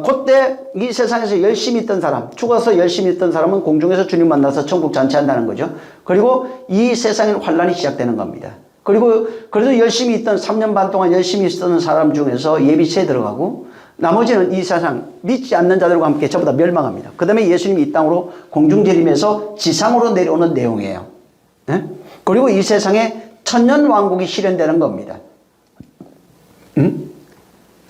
그때 이 세상에서 열심히 있던 사람, 죽어서 열심히 있던 사람은 공중에서 주님 만나서 천국 잔치한다는 거죠. 그리고 이 세상의 환란이 시작되는 겁니다. 그리고 그래도 열심히 있던 3년 반 동안 열심히 있었던 사람 중에서 예비체에 들어가고 나머지는 이 세상 믿지 않는 자들과 함께 전부 다 멸망합니다. 그 다음에 예수님이 이 땅으로 공중재림해서 지상으로 내려오는 내용이에요. 네? 그리고 이 세상에 천년왕국이 실현되는 겁니다.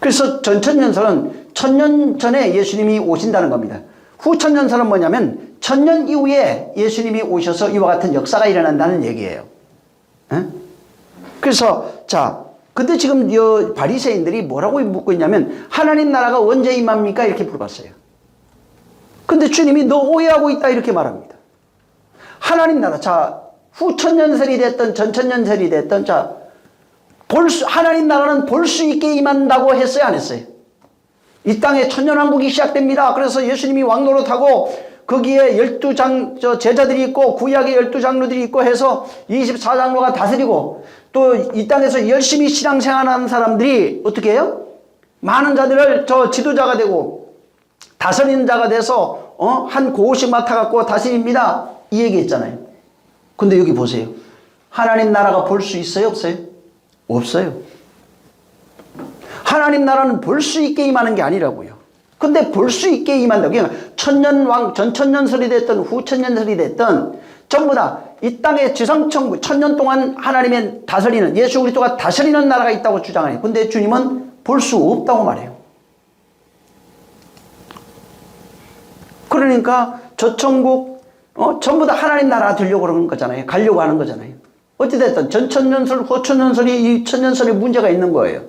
그래서 전천년설은 천년 전에 예수님이 오신다는 겁니다. 후천년설은 뭐냐면 천년 이후에 예수님이 오셔서 이와 같은 역사가 일어난다는 얘기예요. 네? 그래서 자, 근데 지금 이 바리새인들이 뭐라고 묻고 있냐면 하나님 나라가 언제 임합니까? 이렇게 물어봤어요. 근데 주님이 너 오해하고 있다 이렇게 말합니다. 하나님 나라, 자, 후천년설이 됐든 전천년설이 됐든 자, 하나님 나라는 볼 수 있게 임한다고 했어요, 안 했어요? 이 땅에 천년왕국이 시작됩니다. 그래서 예수님이 왕노릇하고 거기에 12 제자들이 있고 구약의 12장로들이 있고 해서 24장로가 다스리고 또 이 땅에서 열심히 신앙생활하는 사람들이 어떻게 해요? 많은 자들을 지도자가 되고 다스리는 자가 돼서 한 곳씩 맡아갖고 다스립니다. 이 얘기 했잖아요. 근데 여기 보세요. 하나님 나라가 볼 수 있어요? 없어요? 없어요. 하나님 나라는 볼 수 있게 임하는 게 아니라고요. 근데 볼 수 있게 임한다고. 그러니까 전천년설이 됐든 후천년설이 됐든 전부 다 이 땅에 지상천국 천년 동안 하나님의 다스리는 예수 그리스도가 다스리는 나라가 있다고 주장해요. 근데 주님은 볼 수 없다고 말해요. 그러니까 저 천국 전부 다 하나님 나라 되려고 그러는 거잖아요. 가려고 하는 거잖아요. 어찌됐든 전천년설 후천년설이 이 천년설에 문제가 있는 거예요.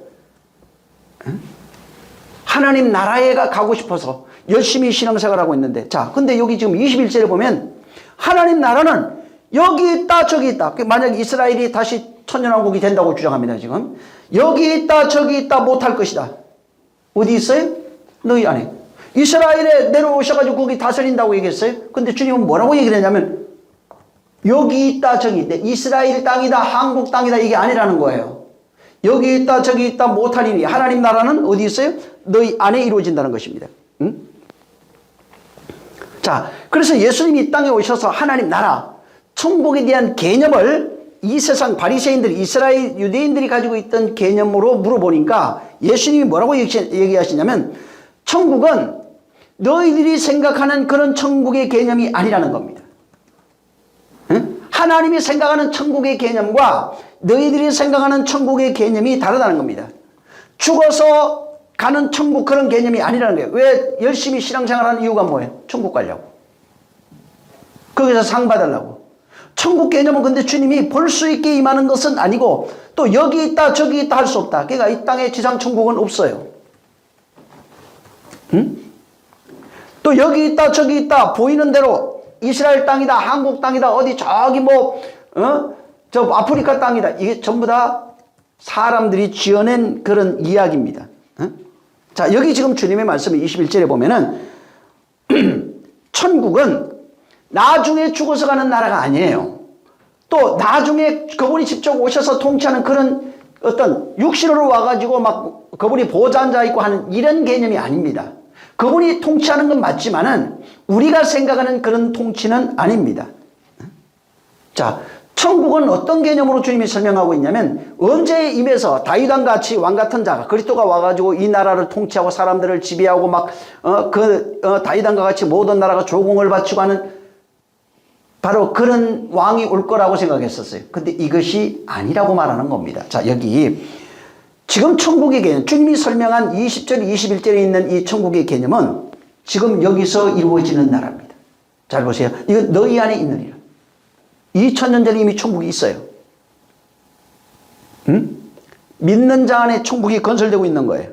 하나님 나라에 가고 싶어서 열심히 신앙생활하고 있는데 자, 근데 여기 지금 21절에 보면 하나님 나라는 여기 있다 저기 있다. 만약 이스라엘이 다시 천년왕국이 된다고 주장합니다. 지금 여기 있다 저기 있다 못할 것이다. 어디 있어요? 너희 안에. 이스라엘에 내려오셔가지고 거기 다스린다고 얘기했어요. 근데 주님은 뭐라고 얘기를 했냐면 여기 있다 저기 있다. 이스라엘 땅이다 한국 땅이다 이게 아니라는 거예요. 여기 있다 저기 있다 못하리니 하나님 나라는 어디 있어요? 너희 안에 이루어진다는 것입니다. 응? 자, 그래서 예수님이 이 땅에 오셔서 하나님 나라 천국에 대한 개념을 이 세상 바리새인들이 이스라엘 유대인들이 가지고 있던 개념으로 물어보니까 예수님이 뭐라고 얘기하시냐면 천국은 너희들이 생각하는 그런 천국의 개념이 아니라는 겁니다. 응? 하나님이 생각하는 천국의 개념과 너희들이 생각하는 천국의 개념이 다르다는 겁니다. 죽어서 가는 천국 그런 개념이 아니라는 거예요. 왜 열심히 신앙생활하는 이유가 뭐예요? 천국 가려고. 거기서 상 받으려고. 천국 개념은 근데 주님이 볼 수 있게 임하는 것은 아니고 또 여기 있다 저기 있다 할 수 없다. 그러니까 이 땅에 지상 천국은 없어요. 응? 또 여기 있다 저기 있다 보이는 대로 이스라엘 땅이다 한국 땅이다 어디 저기 저 아프리카 땅이다 이게 전부 다 사람들이 지어낸 그런 이야기입니다. 자, 여기 지금 주님의 말씀이 21절에 보면은 천국은 나중에 죽어서 가는 나라가 아니에요. 또 나중에 그분이 직접 오셔서 통치하는 그런 어떤 육신으로 와가지고 막 그분이 보좌 앉아 있고 하는 이런 개념이 아닙니다. 그분이 통치하는 건 맞지만은 우리가 생각하는 그런 통치는 아닙니다. 자, 천국은 어떤 개념으로 주님이 설명하고 있냐면 언제 임해서 다윗왕 같이 왕 같은 자가 그리스도가 와가지고 이 나라를 통치하고 사람들을 지배하고 막 다윗왕과 같이 모든 나라가 조공을 바치고 하는 바로 그런 왕이 올 거라고 생각했었어요. 근데 이것이 아니라고 말하는 겁니다. 자, 여기 지금 천국의 개념, 주님이 설명한 20절, 21절에 있는 이 천국의 개념은 지금 여기서 이루어지는 나라입니다. 잘 보세요. 이건 너희 안에 있느니라. 2000년 전에 이미 천국이 있어요. 믿는 자 안에 천국이 건설되고 있는 거예요.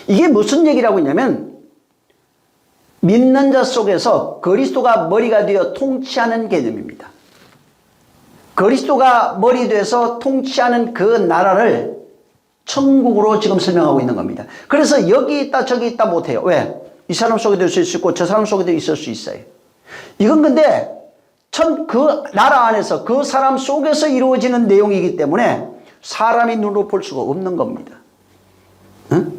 이게 무슨 얘기라고 했냐면 믿는 자 속에서 그리스도가 머리가 되어 통치하는 개념입니다. 그리스도가 머리 돼서 통치하는 그 나라를 천국으로 지금 설명하고 있는 겁니다. 그래서 여기 있다 저기 있다 못해요. 왜? 이 사람 속에도 있을 수 있고 저 사람 속에도 있을 수 있어요. 이건 근데 그 나라 안에서 그 사람 속에서 이루어지는 내용이기 때문에 사람이 눈으로 볼 수가 없는 겁니다. 응?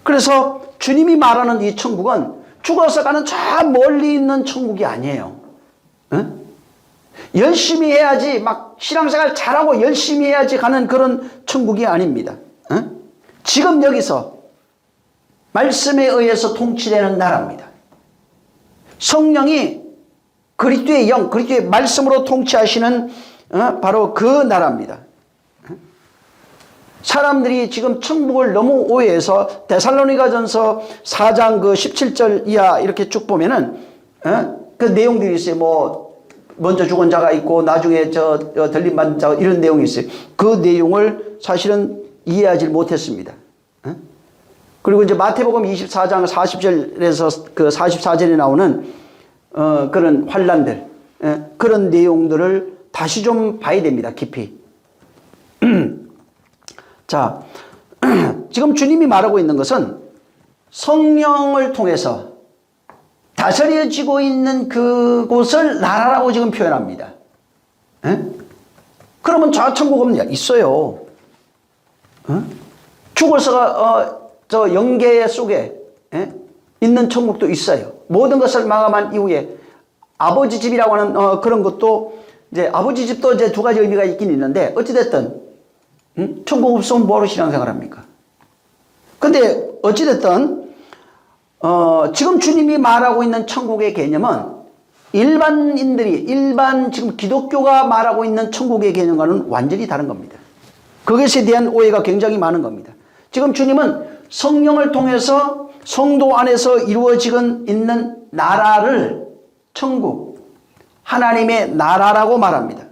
그래서 주님이 말하는 이 천국은 죽어서 가는 저 멀리 있는 천국이 아니에요. 응? 열심히 해야지 막 신앙생활 잘하고 열심히 해야지 가는 그런 천국이 아닙니다. 응? 지금 여기서 말씀에 의해서 통치되는 나라입니다. 성령이 그리스도의 영, 그리스도의 말씀으로 통치하시는 바로 그 나라입니다. 사람들이 지금 천국을 너무 오해해서 데살로니가전서 4장 그 17절 이하 이렇게 쭉 보면은 그 내용들이 있어요. 뭐 먼저 죽은 자가 있고 나중에 들림받은 자가 이런 내용이 있어요. 그 내용을 사실은 이해하지 못했습니다. 그리고 이제 마태복음 24장 40절에서 그 44절에 나오는 그런 환란들, 그런 내용들을 다시 좀 봐야 됩니다. 깊이. 자, 지금 주님이 말하고 있는 것은 성령을 통해서 다스려지고 있는 그곳을 나라라고 지금 표현합니다. 그러면 저 천국 없느냐? 있어요. 죽어서 저 영계 속에 있는 천국도 있어요. 모든 것을 마감한 이후에 아버지 집이라고 하는 그런 것도 이제 아버지 집도 이제 두 가지 의미가 있긴 있는데 어찌됐든 천국 없으면 뭐하러 신앙생활 합니까? 근데 어찌됐든 지금 주님이 말하고 있는 천국의 개념은 일반 지금 기독교가 말하고 있는 천국의 개념과는 완전히 다른 겁니다. 그것에 대한 오해가 굉장히 많은 겁니다. 지금 주님은 성령을 통해서 성도 안에서 이루어지고 있는 나라를 천국, 하나님의 나라라고 말합니다.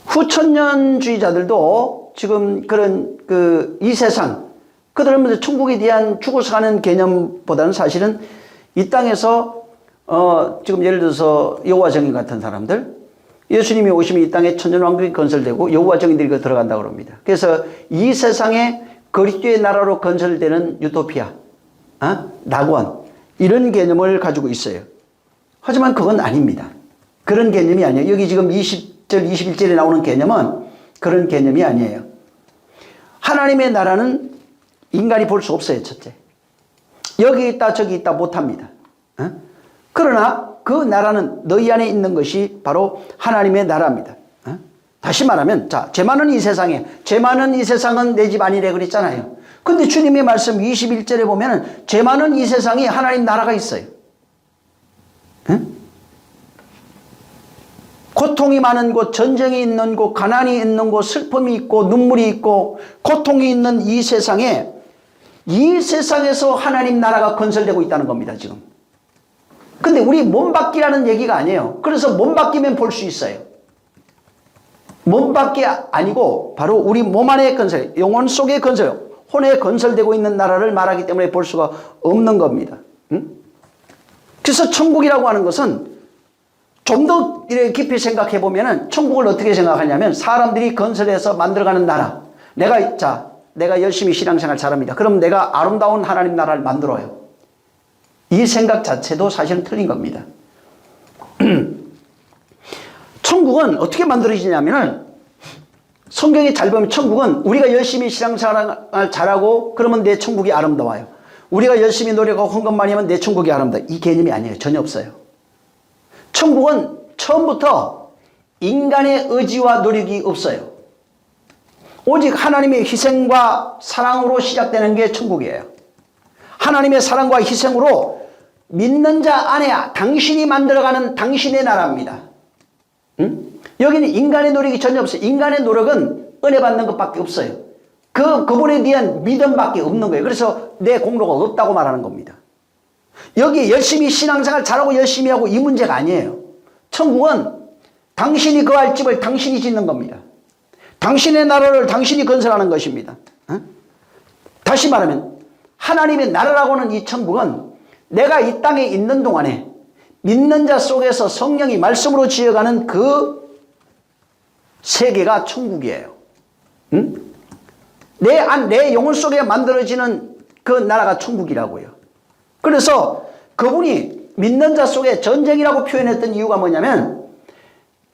후천년주의자들도 지금 그런 이 세상, 그들은 먼저 천국에 대한 죽어서 가는 개념보다는 사실은 이 땅에서 지금 예를 들어서 여호와 증인 같은 사람들, 예수님이 오시면 이 땅에 천년왕국이 건설되고 여호와 증인들이 들어간다고 합니다. 그래서 이 세상에 그리스도의 나라로 건설되는 유토피아, 낙원, 이런 개념을 가지고 있어요. 하지만 그건 아닙니다. 그런 개념이 아니에요. 여기 지금 20절, 21절에 나오는 개념은 그런 개념이 아니에요. 하나님의 나라는 인간이 볼 수 없어요, 첫째. 여기 있다, 저기 있다 못합니다. 그러나 그 나라는 너희 안에 있는 것이 바로 하나님의 나라입니다. 다시 말하면, 자, 죄 많은 이 세상에, 죄 많은 이 세상은 내 집 아니래 그랬잖아요. 근데 주님의 말씀 21절에 보면은 죄 많은 이 세상에 하나님 나라가 있어요. 고통이 많은 곳, 전쟁이 있는 곳, 가난이 있는 곳, 슬픔이 있고 눈물이 있고 고통이 있는 이 세상에, 이 세상에서 하나님 나라가 건설되고 있다는 겁니다, 지금. 근데 우리 몸 바뀌라는 얘기가 아니에요. 그래서 몸 바뀌면 볼 수 있어요. 몸 밖이 아니고 바로 우리 몸 안에 건설, 영혼 속에 건설, 혼에 건설되고 있는 나라를 말하기 때문에 볼 수가 없는 겁니다. 그래서 천국이라고 하는 것은 좀 더 깊이 생각해 보면은 천국을 어떻게 생각하냐면 사람들이 건설해서 만들어가는 나라. 내가 열심히 신앙생활 잘합니다. 그럼 내가 아름다운 하나님 나라를 만들어요. 이 생각 자체도 사실은 틀린 겁니다. 천국은 어떻게 만들어지냐면은 성경에 잘 보면 천국은 우리가 열심히 신앙생활을 잘하고 그러면 내 천국이 아름다워요. 우리가 열심히 노력하고 헌금 많이 하면 내 천국이 아름다워요. 이 개념이 아니에요. 전혀 없어요. 천국은 처음부터 인간의 의지와 노력이 없어요. 오직 하나님의 희생과 사랑으로 시작되는 게 천국이에요. 하나님의 사랑과 희생으로 믿는 자 안에 당신이 만들어가는 당신의 나라입니다. 여기는 인간의 노력이 전혀 없어요. 인간의 노력은 은혜 받는 것밖에 없어요. 그분에 대한 믿음밖에 없는 거예요. 그래서 내 공로가 없다고 말하는 겁니다. 여기 열심히 신앙생활 잘하고 열심히 하고 이 문제가 아니에요. 천국은 당신이 거할 집을 당신이 짓는 겁니다. 당신의 나라를 당신이 건설하는 것입니다. 다시 말하면 하나님의 나라라고 하는 이 천국은 내가 이 땅에 있는 동안에 믿는 자 속에서 성령이 말씀으로 지어가는 그 세계가 천국이에요. 내 영혼 속에 만들어지는 그 나라가 천국이라고요. 그래서 그분이 믿는 자 속에 전쟁이라고 표현했던 이유가 뭐냐면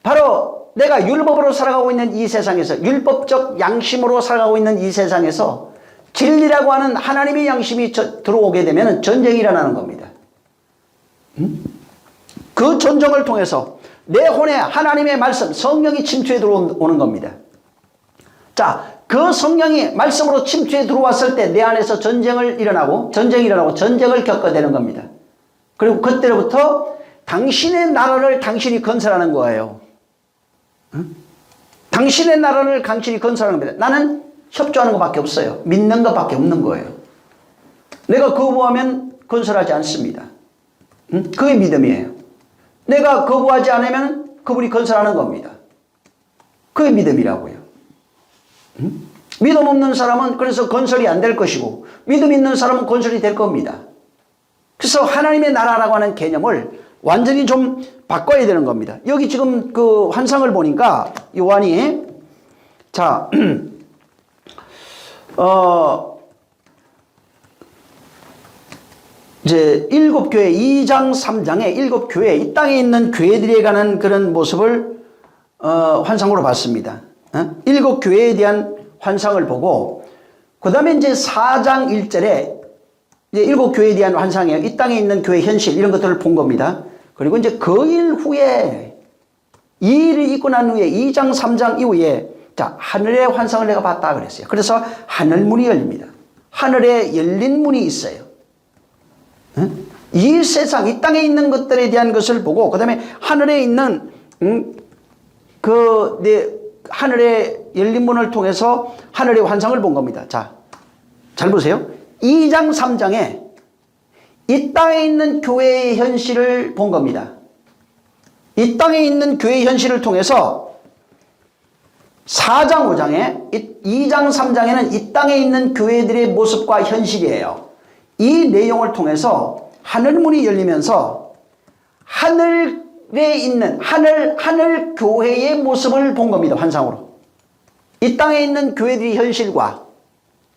바로 내가 율법으로 살아가고 있는 이 세상에서 율법적 양심으로 살아가고 있는 이 세상에서 진리라고 하는 하나님의 양심이 들어오게 되면 전쟁이 일어나는 겁니다. 그 전쟁을 통해서 내 혼에 하나님의 말씀, 성령이 침투해 들어오는 겁니다. 자, 그 성령이 말씀으로 침투해 들어왔을 때 내 안에서 전쟁이 일어나고 전쟁을 겪게 되는 겁니다. 그리고 그때로부터 당신의 나라를 당신이 건설하는 거예요. 당신의 나라를 당신이 건설하는 겁니다. 나는 협조하는 것밖에 없어요. 믿는 것밖에 없는 거예요. 내가 거부하면 건설하지 않습니다. 그게 믿음이에요. 내가 거부하지 않으면 그분이 건설하는 겁니다. 그게 믿음이라고요. 믿음 없는 사람은 그래서 건설이 안 될 것이고 믿음 있는 사람은 건설이 될 겁니다. 그래서 하나님의 나라라고 하는 개념을 완전히 좀 바꿔야 되는 겁니다. 여기 지금 그 환상을 보니까 요한이 자 이제 7교회 2장 3장에 7교회 이 땅에 있는 교회들에 관한 그런 모습을 환상으로 봤습니다. 7교회에 대한 환상을 보고 그 다음에 이제 4장 1절에 이제 7교회에 대한 환상이에요. 이 땅에 있는 교회 현실 이런 것들을 본 겁니다. 그리고 이제 그 일 후에 이 일이 있고 난 후에 2장 3장 이후에 자 하늘의 환상을 내가 봤다 그랬어요. 그래서 하늘문이 열립니다. 하늘에 열린 문이 있어요. 이 세상 이 땅에 있는 것들에 대한 것을 보고 그 다음에 하늘에 있는 하늘의 열린 문을 통해서 하늘의 환상을 본 겁니다. 자, 잘 보세요. 2장 3장에 이 땅에 있는 교회의 현실을 본 겁니다. 이 땅에 있는 교회의 현실을 통해서 4장 5장에 2장 3장에는 이 땅에 있는 교회들의 모습과 현실이에요. 이 내용을 통해서 하늘문이 열리면서 하늘에 있는 하늘 교회의 모습을 본 겁니다. 환상으로. 이 땅에 있는 교회들의 현실과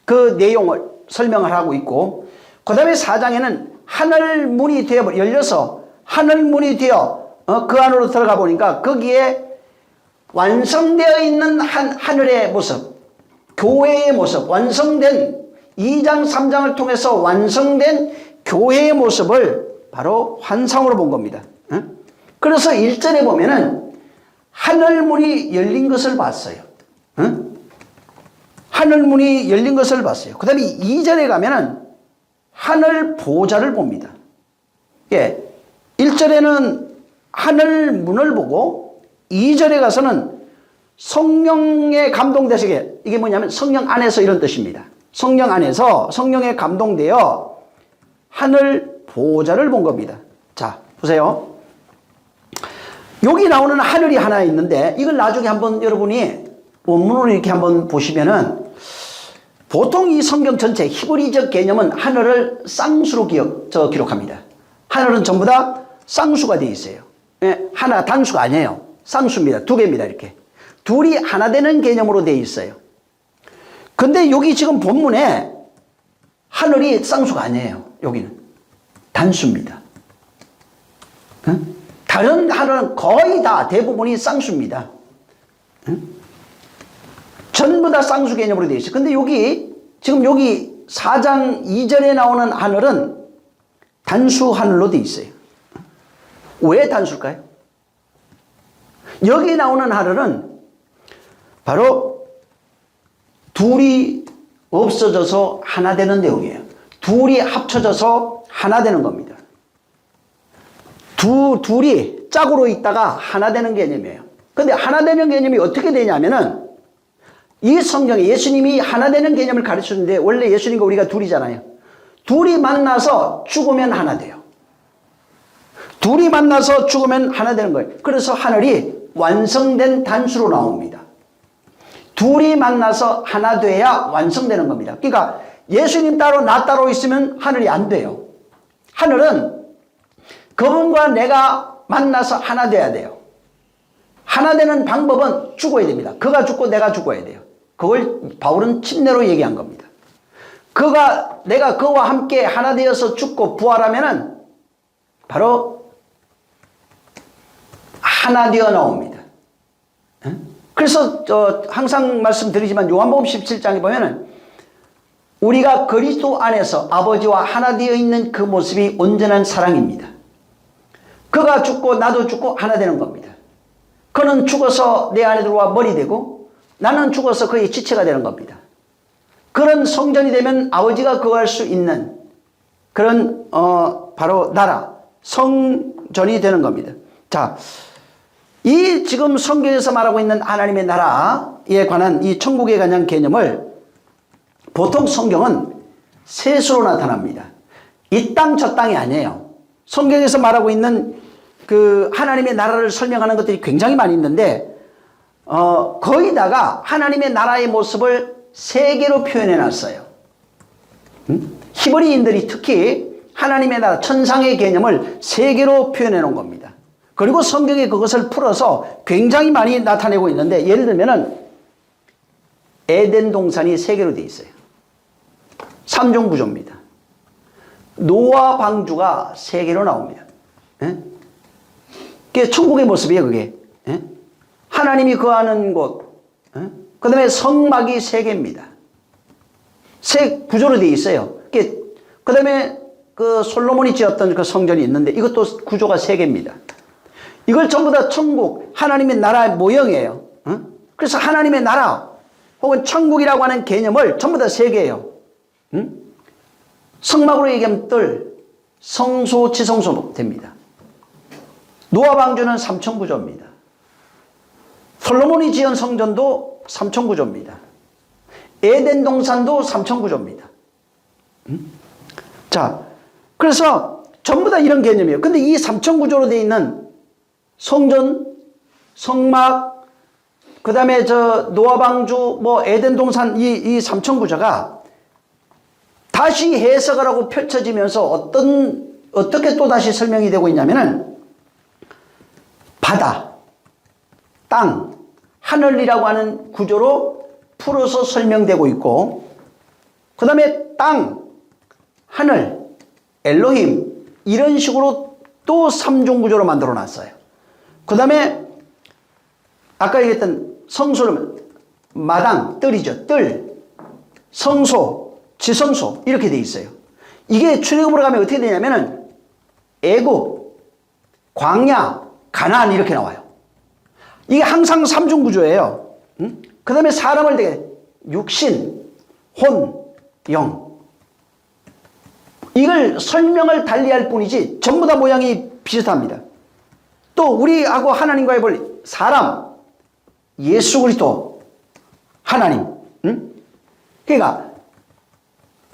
그 내용을 설명을 하고 있고 그 다음에 4장에는 하늘문이 되어 열려서 하늘문이 되어 그 안으로 들어가 보니까 거기에 완성되어 있는 하늘의 모습, 교회의 모습, 완성된 2장 3장을 통해서 완성된 교회의 모습을 바로 환상으로 본 겁니다. 그래서 1절에 보면은 하늘문이 열린 것을 봤어요. 하늘문이 열린 것을 봤어요. 그 다음에 2절에 가면은 하늘 보좌를 봅니다. 예. 1절에는 하늘문을 보고 2절에 가서는 성령에 감동돼서 이게 뭐냐면 성령 안에서 이런 뜻입니다. 성령 안에서 성령에 감동되어 하늘 보좌를 본 겁니다. 자, 보세요. 여기 나오는 하늘이 하나 있는데 이걸 나중에 한번 여러분이 원문으로 이렇게 한번 보시면은 보통 이 성경 전체 히브리적 개념은 하늘을 쌍수로 기록합니다. 하늘은 전부 다 쌍수가 되어 있어요. 예, 하나 단수가 아니에요. 쌍수입니다. 두 개입니다. 이렇게. 둘이 하나 되는 개념으로 되어 있어요. 근데 여기 지금 본문에 하늘이 쌍수가 아니에요. 여기는 단수입니다. 다른 하늘은 거의 다 대부분이 쌍수입니다. 응? 전부 다 쌍수 개념으로 되어 있어요. 근데 지금 여기 4장 2절에 나오는 하늘은 단수 하늘로 되어 있어요. 왜 단수일까요? 여기 나오는 하늘은 바로 둘이 없어져서 하나 되는 내용이에요. 둘이 합쳐져서 하나 되는 겁니다. 둘이 짝으로 있다가 하나 되는 개념이에요. 근데 하나 되는 개념이 어떻게 되냐면은 이 성경에 예수님이 하나 되는 개념을 가르쳤는데 원래 예수님과 우리가 둘이잖아요. 둘이 만나서 죽으면 하나 돼요. 둘이 만나서 죽으면 하나 되는 거예요. 그래서 하늘이 완성된 단수로 나옵니다. 둘이 만나서 하나 돼야 완성되는 겁니다. 그러니까 예수님 따로 나 따로 있으면 하늘이 안 돼요. 하늘은 그분과 내가 만나서 하나 돼야 돼요. 하나 되는 방법은 죽어야 됩니다. 그가 죽고 내가 죽어야 돼요. 그걸 바울은 침례로 얘기한 겁니다. 내가 그와 함께 하나 되어서 죽고 부활하면은 바로 하나 되어 나옵니다. 그래서 항상 말씀드리지만 요한복음 17장에 보면은 우리가 그리스도 안에서 아버지와 하나 되어 있는 그 모습이 온전한 사랑입니다. 그가 죽고 나도 죽고 하나 되는 겁니다. 그는 죽어서 내 안에 들어와 머리 되고 나는 죽어서 그의 지체가 되는 겁니다. 그런 성전이 되면 아버지가 거할 수 있는 그런 바로 나라 성전이 되는 겁니다. 자, 이 지금 성경에서 말하고 있는 하나님의 나라에 관한 이 천국에 관한 개념을 보통 성경은 셋으로 나타납니다. 이 땅 저 땅이 아니에요. 성경에서 말하고 있는 그 하나님의 나라를 설명하는 것들이 굉장히 많이 있는데 거기다가 하나님의 나라의 모습을 세 개로 표현해 놨어요. 히브리인들이 특히 하나님의 나라 천상의 개념을 세 개로 표현해 놓은 겁니다. 그리고 성경에 그것을 풀어서 굉장히 많이 나타내고 있는데 예를 들면은 에덴 동산이 세 개로 되어 있어요. 3종 구조입니다. 노아 방주가 세 개로 나옵니다. 그게 천국의 모습이에요, 그게. 하나님이 거하는 곳. 그 다음에 성막이 세 개입니다. 세 구조로 되어 있어요. 그 다음에 그 솔로몬이 지었던 그 성전이 있는데 이것도 구조가 세 개입니다. 이걸 전부 다 천국, 하나님의 나라의 모형이에요. 그래서 하나님의 나라 혹은 천국이라고 하는 개념을 전부 다 세 개예요. 성막으로 얘기하면 뜰, 성소, 지성소 됩니다. 노아 방주는 삼천구조입니다. 솔로몬이 지은 성전도 삼천구조입니다. 에덴 동산도 삼천구조입니다. 자, 그래서 전부 다 이런 개념이에요. 근데 이 삼천구조로 되어 있는 성전, 성막, 그 다음에 노아 방주, 에덴 동산 이 삼천구조가 다시 해석을 하고 펼쳐지면서 어떻게 또 다시 설명이 되고 있냐면은 바다, 땅, 하늘이라고 하는 구조로 풀어서 설명되고 있고 그 다음에 땅, 하늘, 엘로힘 이런 식으로 또 3종 구조로 만들어 놨어요. 그 다음에 아까 얘기했던 성소는 마당, 뜰이죠. 뜰, 성소, 지성소 이렇게 돼 있어요. 이게 출애굽으로 가면 어떻게 되냐면은 애굽, 광야, 가나안 이렇게 나와요. 이게 항상 3종 구조예요. 그 다음에 사람을 되게 육신, 혼, 영 이걸 설명을 달리할 뿐이지 전부 다 모양이 비슷합니다. 또 우리하고 하나님과의 볼 사람, 예수 그리스도, 하나님. 그러니까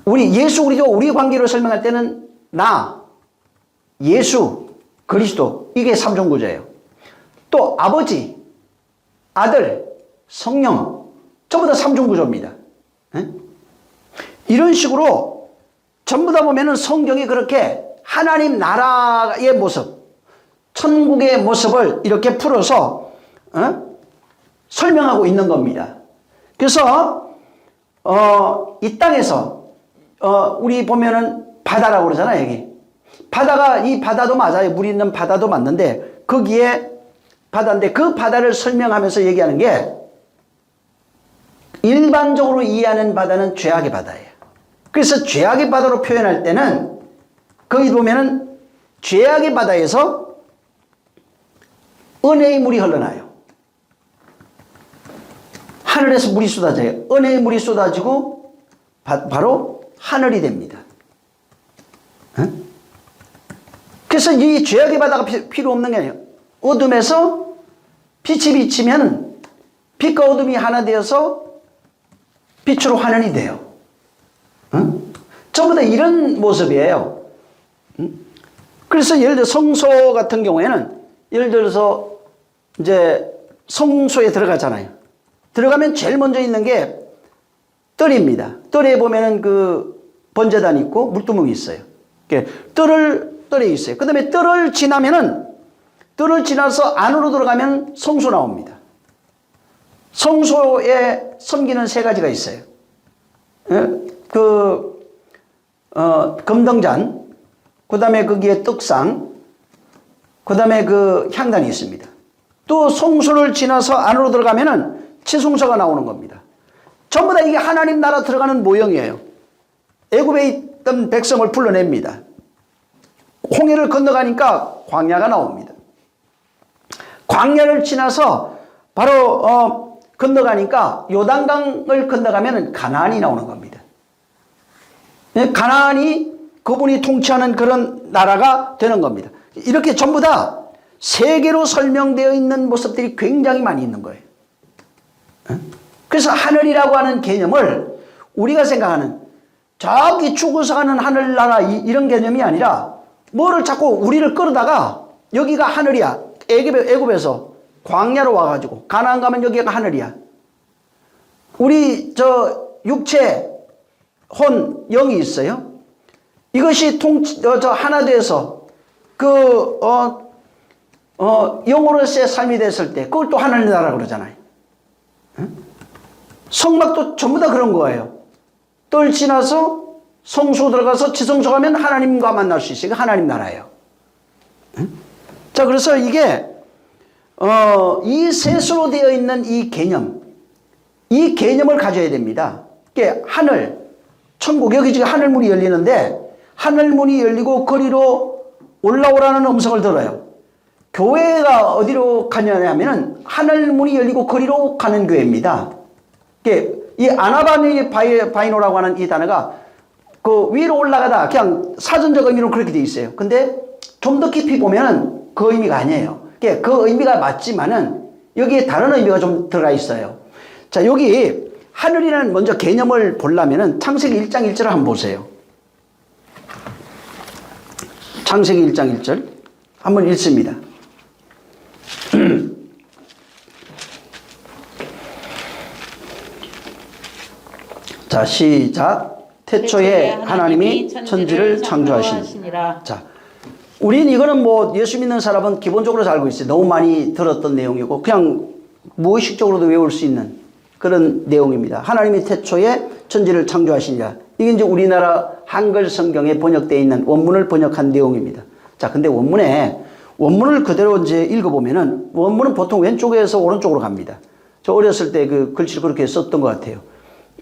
우리 예수 그리스도 우리 관계를 설명할 때는 나, 예수, 그리스도 이게 3종 구조예요. 또 아버지, 아들, 성령 전부 다 3종 구조입니다. 이런 식으로 전부 다 보면은 성경이 그렇게 하나님 나라의 모습, 천국의 모습을 이렇게 풀어서 설명하고 있는 겁니다. 그래서 이 땅에서 우리 보면은 바다라고 그러잖아요. 여기 바다가 이 바다도 맞아요. 물이 있는 바다도 맞는데 거기에 바다인데 그 바다를 설명하면서 얘기하는 게 일반적으로 이해하는 바다는 죄악의 바다예요. 그래서 죄악의 바다로 표현할 때는 거기 보면은 죄악의 바다에서 은혜의 물이 흘러나요. 하늘에서 물이 쏟아져요. 은혜의 물이 쏟아지고 바로 하늘이 됩니다. 그래서 이 죄악의 바다가 필요 없는 게 아니에요. 어둠에서 빛이 비치면 빛과 어둠이 하나 되어서 빛으로 환원이 돼요. 전부 다 이런 모습이에요. 그래서 예를 들어 성소 같은 경우에는 예를 들어서 이제 성소에 들어가잖아요. 들어가면 제일 먼저 있는 게 뜰입니다. 뜰에 보면은 그 번제단이 있고 물두멍이 있어요. 뜰에 있어요. 그 다음에 뜰을 지나서 안으로 들어가면 성소 나옵니다. 성소에 섬기는 세 가지가 있어요. 금등잔, 그 다음에 거기에 떡상, 그 다음에 그 향단이 있습니다. 또 성소를 지나서 안으로 들어가면은 지성소가 나오는 겁니다. 전부 다 이게 하나님 나라 들어가는 모형이에요. 애굽에 있던 백성을 불러냅니다. 홍해를 건너가니까 광야가 나옵니다. 광야를 지나서 바로 건너가니까 요단강을 건너가면 가나안이 나오는 겁니다. 가나안이 그분이 통치하는 그런 나라가 되는 겁니다. 이렇게 전부 다 세계로 설명되어 있는 모습들이 굉장히 많이 있는 거예요. 그래서 하늘이라고 하는 개념을 우리가 생각하는 저기 죽어서 가는 하늘나라 이런 개념이 아니라 뭐를 자꾸 우리를 끌어다가 여기가 하늘이야. 애굽에서 광야로 와가지고 가나안 가면 여기가 하늘이야. 우리 저 육체, 혼, 영이 있어요. 이것이 하나 돼서 영으로서의 삶이 됐을 때 그걸 또 하늘나라 그러잖아요. 성막도 전부 다 그런 거예요. 뜰 지나서 성소 들어가서 지성소 가면 하나님과 만날 수 있어요. 하나님 나라예요. 자, 그래서 이게 이 셋으로 되어 있는 이 개념을 가져야 됩니다. 이게 하늘, 천국, 여기 지금 하늘문이 열리는데 하늘문이 열리고 거리로 올라오라는 음성을 들어요. 교회가 어디로 가냐면 하늘문이 열리고 거리로 가는 교회입니다. 이 아나바니 바이노라고 하는 이 단어가 그 위로 올라가다 그냥 사전적 의미로 그렇게 돼 있어요. 근데 좀 더 깊이 보면은 그 의미가 아니에요. 그 의미가 맞지만은 여기에 다른 의미가 좀 들어가 있어요. 자, 여기 하늘이라는 먼저 개념을 보려면은 창세기 1장 1절을 한번 보세요. 창세기 1장 1절 한번 읽습니다. 자, 시작. 태초에 하나님이 천지를 창조하시니라. 자, 우린 이거는 뭐 예수 믿는 사람은 기본적으로 잘 알고 있어요. 너무 많이 들었던 내용이고 그냥 무의식적으로도 외울 수 있는 그런 내용입니다. 하나님이 태초에 천지를 창조하시니라. 이게 이제 우리나라 한글 성경에 번역되어 있는 원문을 번역한 내용입니다. 자, 근데 원문을 그대로 이제 읽어보면은 원문은 보통 왼쪽에서 오른쪽으로 갑니다. 저 어렸을 때 그 글씨를 그렇게 썼던 것 같아요.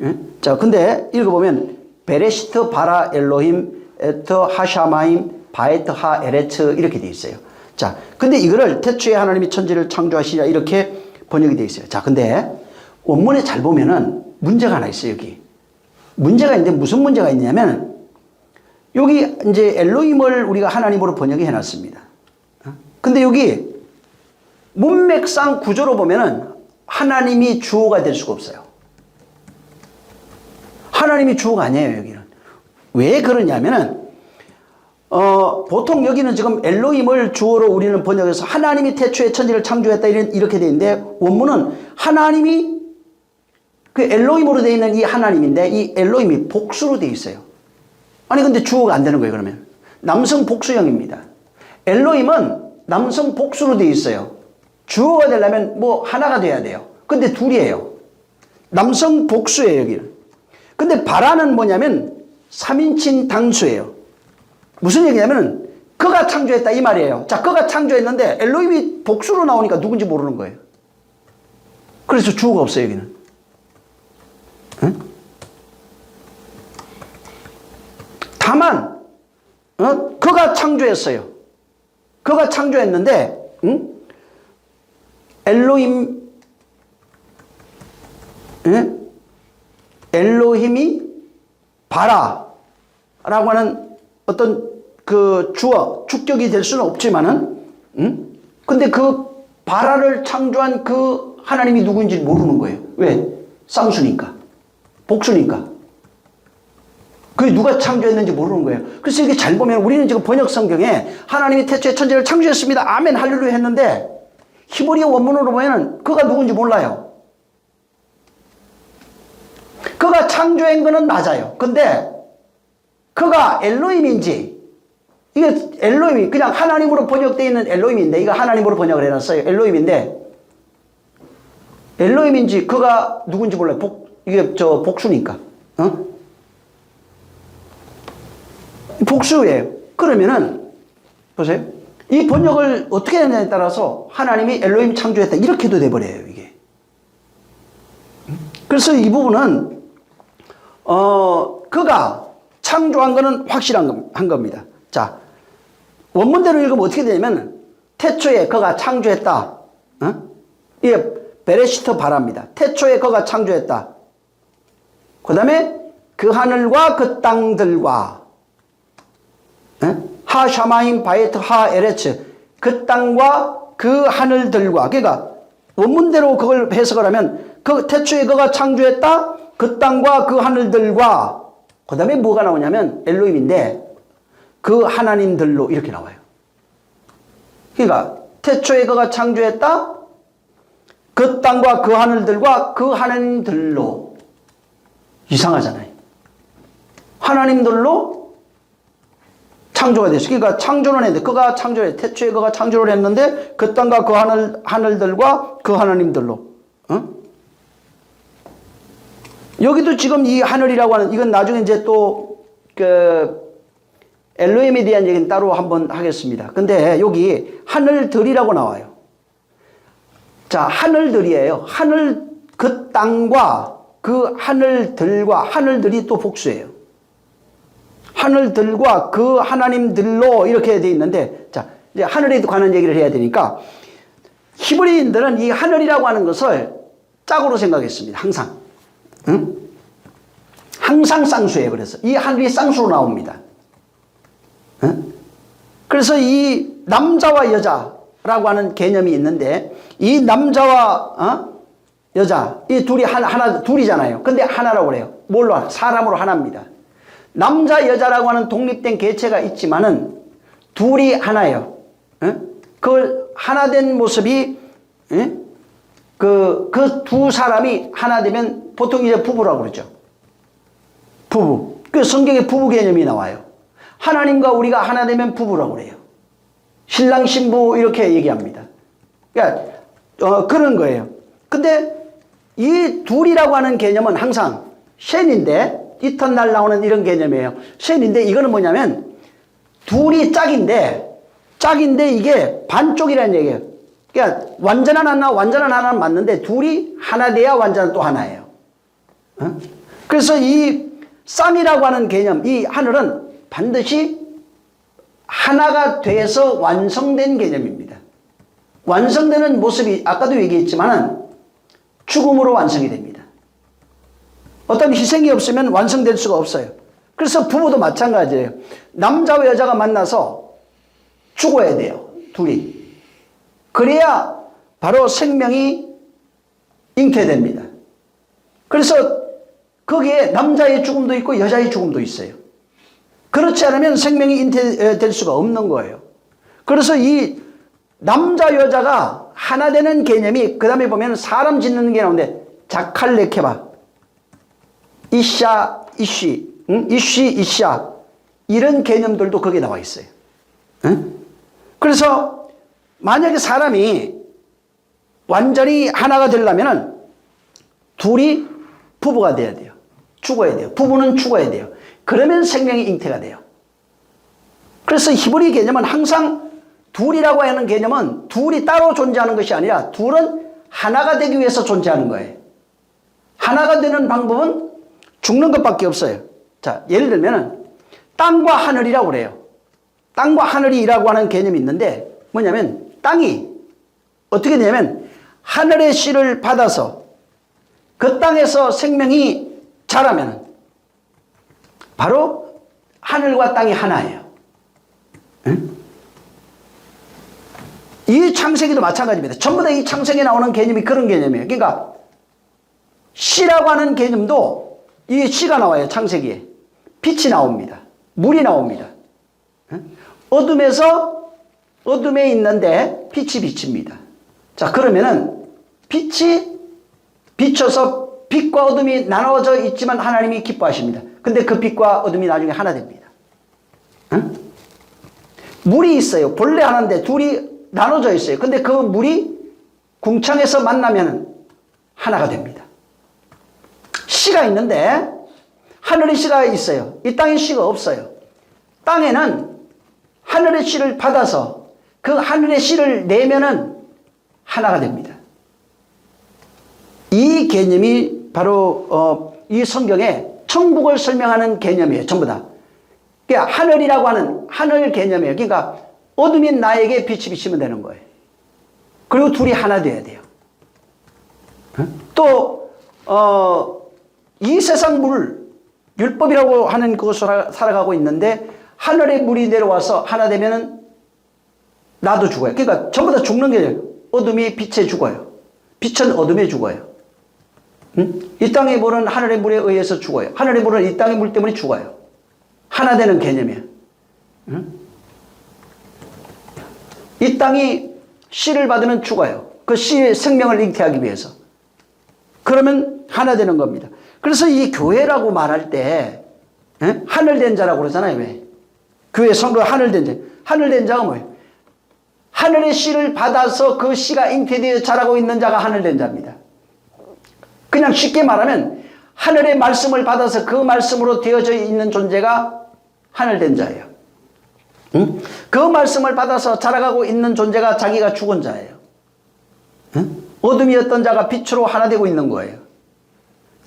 예? 자, 근데 읽어보면 베레시트 바라 엘로힘 에터 하샤마임 바에트 하 에레츠 이렇게 돼 있어요. 자, 근데 이거를 태초에 하나님이 천지를 창조하시라 이렇게 번역이 돼 있어요. 자, 근데 원문에 잘 보면은 문제가 하나 있어요. 여기 문제가 있는데 무슨 문제가 있냐면 여기 이제 엘로힘을 우리가 하나님으로 번역해 놨습니다. 근데 여기 문맥상 구조로 보면은 하나님이 주어가 될 수가 없어요. 하나님이 주어가 아니에요, 여기는. 왜 그러냐면은 보통 여기는 지금 엘로힘을 주어로 우리는 번역해서 하나님이 태초에 천지를 창조했다 이렇게 되어 있는데 원문은 하나님이 그 엘로힘으로 되어 있는 이 하나님인데 이 엘로힘이 복수로 되어 있어요. 아니 근데 주어가 안 되는 거예요. 그러면 남성 복수형입니다. 엘로힘은 남성 복수로 되어 있어요. 주어가 되려면 뭐 하나가 돼야 돼요. 근데 둘이에요. 남성 복수예요, 여기는. 근데 바라는 뭐냐면 3인칭 단수예요. 무슨 얘기냐면 그가 창조했다 이 말이에요. 자, 그가 창조했는데 엘로힘이 복수로 나오니까 누군지 모르는 거예요. 그래서 주어가 없어요, 여기는. 응? 다만 그가 창조했어요. 그가 창조했는데 엘로힘 엘로힘이 바라라고 하는 어떤 그 주어 축적이 될 수는 없지만은 근데 그 바라를 창조한 그 하나님이 누구인지 모르는 거예요. 왜? 쌍수니까, 복수니까. 그게 누가 창조했는지 모르는 거예요. 그래서 이게 잘 보면 우리는 지금 번역 성경에 하나님이 태초에 천지를 창조했습니다. 아멘 할렐루야 했는데 히브리어 원문으로 보면 그가 누군지 몰라요. 그가 창조한 거는 맞아요. 근데 그가 엘로힘인지, 이게 엘로힘이 그냥 하나님으로 번역되어 있는 엘로힘인데, 이거 하나님으로 번역을 해놨어요. 엘로힘인데 엘로힘인지 그가 누군지 몰라요. 이게 복수니까. 복수예요. 그러면은 보세요. 이 번역을 어떻게 하느냐에 따라서 하나님이 엘로힘 창조했다 이렇게도 돼버려요, 이게. 그래서 이 부분은 그가 창조한 거는 확실한 겁니다. 자, 원문대로 읽으면 어떻게 되냐면 태초에 그가 창조했다. 이게 베레시트 바랍니다. 태초에 그가 창조했다. 그 다음에 그 하늘과 그 땅들과 하 샤마임 바에트 하 에레츠, 그 땅과 그 하늘들과, 그러니까 원문대로 그걸 해석을 하면 그 태초에 그가 창조했다, 그 땅과 그 하늘들과, 그 다음에 뭐가 나오냐면 엘로힘인데 그 하나님들로 이렇게 나와요. 그러니까 태초에 그가 창조했다, 그 땅과 그 하늘들과 그 하나님들로. 이상하잖아요. 하나님들로 창조가 됐어요. 그러니까 창조는 했는데 그가 창조해, 태초에 그가 창조를 했는데 그 땅과 그 하늘들과 그 하나님들로. 여기도 지금 이 하늘이라고 하는, 이건 나중에 이제 또 그 엘로힘에 대한 얘기는 따로 한번 하겠습니다. 근데 여기 하늘들이라고 나와요. 자, 하늘들이에요. 하늘, 그 땅과 그 하늘들과, 하늘들이 또 복수예요. 하늘들과 그 하나님들로 이렇게 돼 있는데, 자, 이제 하늘에 관한 얘기를 해야 되니까 히브리인들은 이 하늘이라고 하는 것을 짝으로 생각했습니다. 항상. 항상 쌍수예요. 그래서 이 하늘이 쌍수로 나옵니다. 그래서 이 남자와 여자라고 하는 개념이 있는데, 이 남자와 여자, 이 둘이 둘이잖아요. 근데 하나라고 그래요. 뭘로? 사람으로 하나입니다. 남자 여자라고 하는 독립된 개체가 있지만은 둘이 하나예요. 그 하나 된 모습이, 그 두 사람이 하나 되면 보통 이제 부부라고 그러죠. 부부. 그 성경에 부부 개념이 나와요. 하나님과 우리가 하나 되면 부부라고 그래요. 신랑 신부 이렇게 얘기합니다. 그러니까 그런 거예요. 근데 이 둘이라고 하는 개념은 항상 쉔인데, 이튿날 나오는 이런 개념이에요. 쉔인데 이거는 뭐냐면 둘이 짝인데 이게 반쪽이라는 얘기예요. 그러니까 완전한 하나는 맞는데 둘이 하나 돼야 완전한 또 하나예요. 그래서 이 쌍이라고 하는 개념, 이 하늘은 반드시 하나가 돼서 완성된 개념입니다. 완성되는 모습이 아까도 얘기했지만은 죽음으로 완성이 됩니다. 어떤 희생이 없으면 완성될 수가 없어요. 그래서 부부도 마찬가지예요. 남자와 여자가 만나서 죽어야 돼요. 둘이. 그래야 바로 생명이 잉태됩니다. 그래서 거기에 남자의 죽음도 있고 여자의 죽음도 있어요. 그렇지 않으면 생명이 잉태될 수가 없는 거예요. 그래서 이 남자 여자가 하나 되는 개념이, 그 다음에 보면 사람 짓는 게 나오는데 자칼레케바, 이샤, 이쉬, 이샤, 이런 개념들도 거기에 나와 있어요. 그래서 만약에 사람이 완전히 하나가 되려면 둘이 부부가 돼야 돼요. 죽어야 돼요. 부부는 죽어야 돼요. 그러면 생명이 잉태가 돼요. 그래서 히브리 개념은 항상 둘이라고 하는 개념은 둘이 따로 존재하는 것이 아니라 둘은 하나가 되기 위해서 존재하는 거예요. 하나가 되는 방법은 죽는 것밖에 없어요. 자, 예를 들면 땅과 하늘이라고 그래요. 땅과 하늘이라고 하는 개념이 있는데 뭐냐면 땅이 어떻게 되냐면 하늘의 씨를 받아서 그 땅에서 생명이 자라면 바로 하늘과 땅이 하나예요. 응? 이 창세기도 마찬가지입니다. 전부 다 이 창세기에 나오는 개념이 그런 개념이에요. 그러니까 씨라고 하는 개념도 이 씨가 나와요. 창세기에. 빛이 나옵니다. 물이 나옵니다. 어둠에서 어둠에 있는데 빛이 비칩니다. 자, 그러면은 빛이 비춰서 빛과 어둠이 나눠져 있지만 하나님이 기뻐하십니다. 근데 그 빛과 어둠이 나중에 하나 됩니다. 응? 물이 있어요. 본래 하나인데 둘이 나눠져 있어요. 근데 그 물이 궁창에서 만나면 하나가 됩니다. 씨가 있는데 하늘의 씨가 있어요. 이 땅에 씨가 없어요. 땅에는 하늘의 씨를 받아서 그 하늘의 씨를 내면은 하나가 됩니다. 이 개념이 바로 이 성경에 천국을 설명하는 개념이에요. 전부 다. 그러니까 하늘이라고 하는 하늘 개념이에요. 그러니까 어둠인 나에게 빛이 비치면 되는 거예요. 그리고 둘이 하나 돼야 돼요. 또 이 세상 물 율법이라고 하는 그것으로 살아가고 있는데 하늘의 물이 내려와서 하나 되면은 나도 죽어요. 그러니까 전부 다 죽는 게 어둠이 빛에 죽어요. 빛은 어둠에 죽어요. 이 땅의 물은 하늘의 물에 의해서 죽어요. 하늘의 물은 이 땅의 물 때문에 죽어요. 하나 되는 개념이에요. 이 땅이 씨를 받으면 죽어요. 그 씨의 생명을 잉태하기 위해서. 그러면 하나 되는 겁니다. 그래서 이 교회라고 말할 때 하늘된 자라고 그러잖아요. 왜? 교회 성도 하늘된 자. 하늘된 자가 뭐예요? 하늘의 씨를 받아서 그 씨가 잉태되어 자라고 있는 자가 하늘된 자입니다. 그냥 쉽게 말하면 하늘의 말씀을 받아서 그 말씀으로 되어져 있는 존재가 하늘된 자예요. 응? 그 말씀을 받아서 자라가고 있는 존재가 자기가 죽은 자예요. 응? 어둠이었던 자가 빛으로 하나 되고 있는 거예요.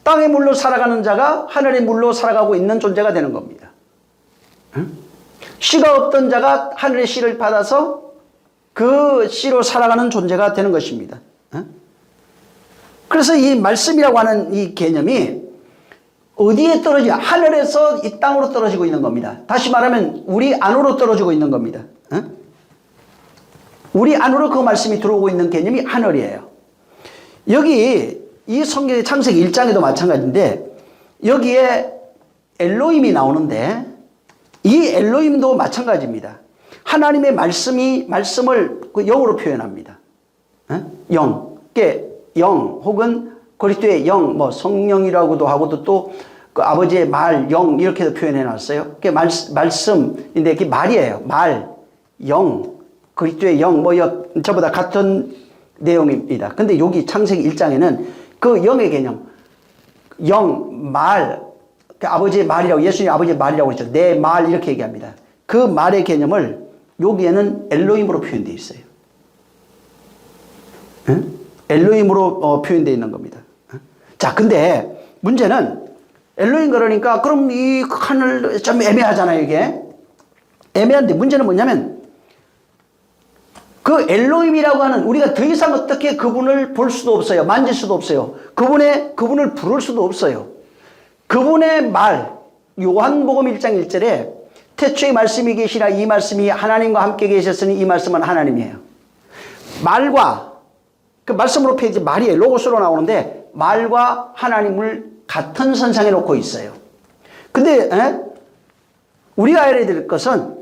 땅의 물로 살아가는 자가 하늘의 물로 살아가고 있는 존재가 되는 겁니다. 응? 씨가 없던 자가 하늘의 씨를 받아서 그 씨로 살아가는 존재가 되는 것입니다. 응? 그래서 이 말씀이라고 하는 이 개념이 어디에 떨어지냐? 하늘에서 이 땅으로 떨어지고 있는 겁니다. 다시 말하면 우리 안으로 떨어지고 있는 겁니다. 응? 우리 안으로 그 말씀이 들어오고 있는 개념이 하늘이에요. 여기 이 성경의 창세기 1장에도 마찬가지인데 여기에 엘로힘이 나오는데 이 엘로힘도 마찬가지입니다. 하나님의 말씀을 그 영으로 표현합니다. 영. 영 혹은 그리스도의 영, 뭐 성령이라고도 하고도 또 그 아버지의 말, 영 이렇게도 표현해 놨어요. 그게 말씀인데 그게 말이에요. 말, 영, 그리스도의 영, 뭐 전부 다 같은 내용입니다. 근데 여기 창세기 1장에는 그 영의 개념, 영, 말, 그 아버지의 말이라고, 예수님 아버지의 말이라고 했죠. 내 말 이렇게 얘기합니다. 그 말의 개념을 여기에는 엘로힘으로 표현되어 있어요. 응? 엘로힘으로 표현되어 있는 겁니다. 자, 근데 문제는 엘로힘 그러니까 그럼 이 하늘 좀 애매하잖아요, 이게. 애매한데 문제는 뭐냐면 그 엘로힘이라고 하는 우리가 더 이상 어떻게 그분을 볼 수도 없어요. 만질 수도 없어요. 그분을 부를 수도 없어요. 그분의 말, 요한복음 1장 1절에 태초에 말씀이 계시라 이 말씀이 하나님과 함께 계셨으니 이 말씀은 하나님이에요. 말과 그 말씀으로 표현된 말이에요. 로고스로 나오는데 말과 하나님을 같은 선상에 놓고 있어요. 근데 우리가 알아야 될 것은